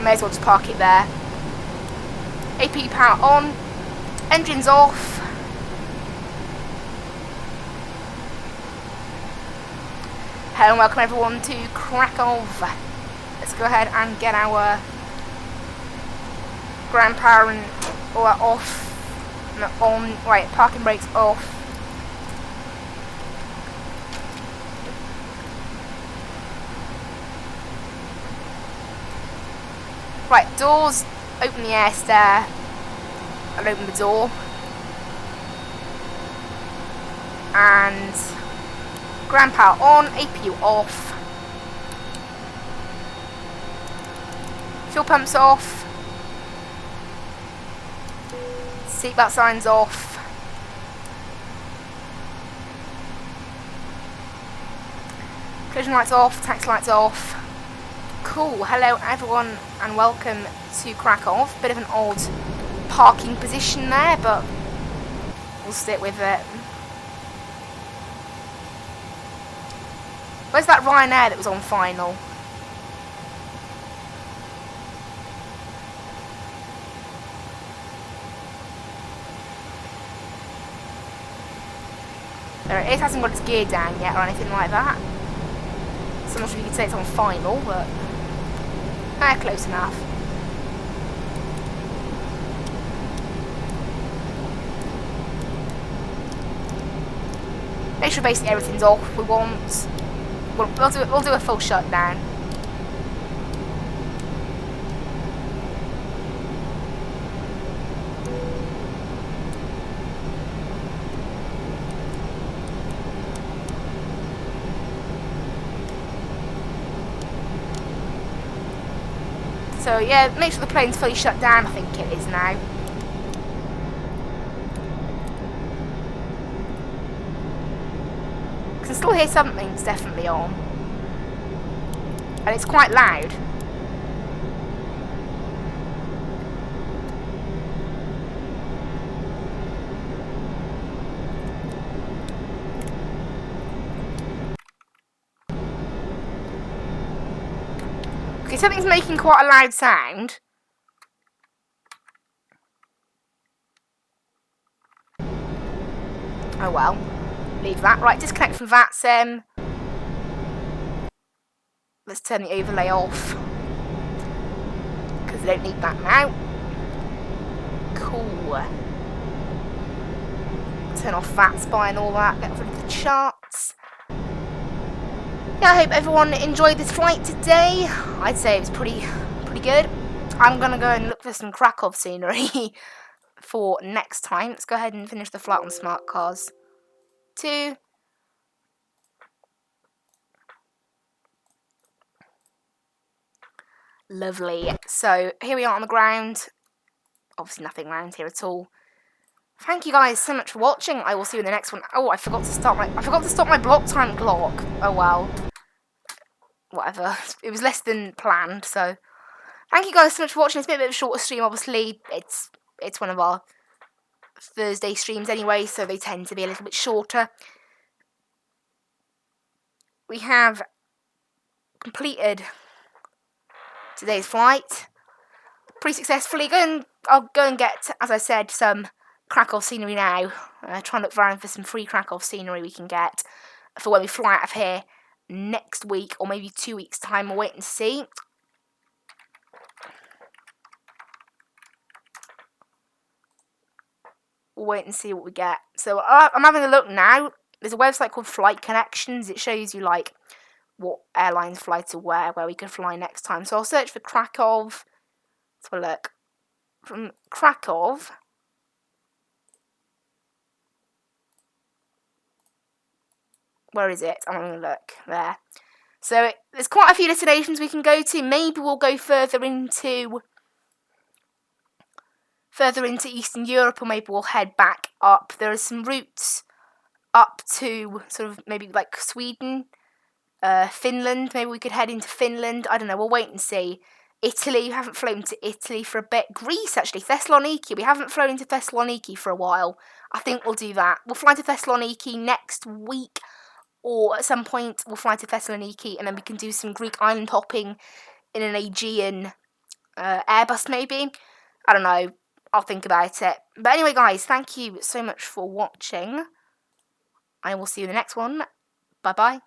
May as well just park it there. AP power on, engines off. Hello and welcome everyone to Krakow. Let's go ahead and get our ground power and all that off. No, on, right, parking brakes off. Right, doors. Open the air stair. I'll open the door. And ground power on, APU off. Fuel pumps off. Seatbelt signs off. Collision lights off, taxi lights off. Cool, hello everyone and welcome to Krakow. Bit of an odd parking position there, but we'll stick with it. Where's that Ryanair that was on final? There it is, hasn't got its gear down yet or anything like that. So I'm not sure if you could say it's on final, but close enough. Make sure basically everything's off. We want. We'll do a full shutdown. So yeah, make sure the plane's fully shut down, I think it is now. I can still hear something's definitely on. And it's quite loud. Okay, something's making quite a loud sound. Oh well. Leave that. Right, disconnect from Vatsim. Let's turn the overlay off. Because I don't need that now. Cool. Turn off VATSPY and all that. Get rid of the charts. Yeah, I hope everyone enjoyed this flight today. I'd say it was pretty good. I'm going to go and look for some Krakow scenery for next time. Let's go ahead and finish the flight on smart cars. 2. Lovely. So here we are on the ground. Obviously nothing around here at all. Thank you guys so much for watching. I will see you in the next one. Oh, I forgot to start my block time clock. Oh well. Whatever. It was less than planned, so thank you guys so much for watching. It's been a bit of a shorter stream, obviously. It's one of our Thursday streams anyway, so they tend to be a little bit shorter. We have completed today's flight pretty successfully. I'll go and get, as I said, some Krakow scenery now. Try and look around for some free Krakow scenery we can get for when we fly out of here next week or maybe 2 weeks' time. We'll wait and see. We'll wait and see what we get. So I'm having a look now. There's a website called Flight Connections. It shows you like what airlines fly to where we could fly next time. So I'll search for Krakow. Let's have a look. From Krakow. Where is it? I'm having a look there. So there's quite a few destinations we can go to. Maybe we'll go further into Eastern Europe, or maybe we'll head back up. There are some routes up to sort of maybe like Sweden, Finland. Maybe we could head into Finland. I don't know. We'll wait and see. Italy. We haven't flown to Italy for a bit. Greece, actually. Thessaloniki. We haven't flown to Thessaloniki for a while. I think we'll do that. We'll fly to Thessaloniki next week, or at some point we'll fly to Thessaloniki, and then we can do some Greek island hopping in an Aegean Airbus, maybe. I don't know. I'll think about it. But anyway, guys, thank you so much for watching. I will see you in the next one. Bye-bye.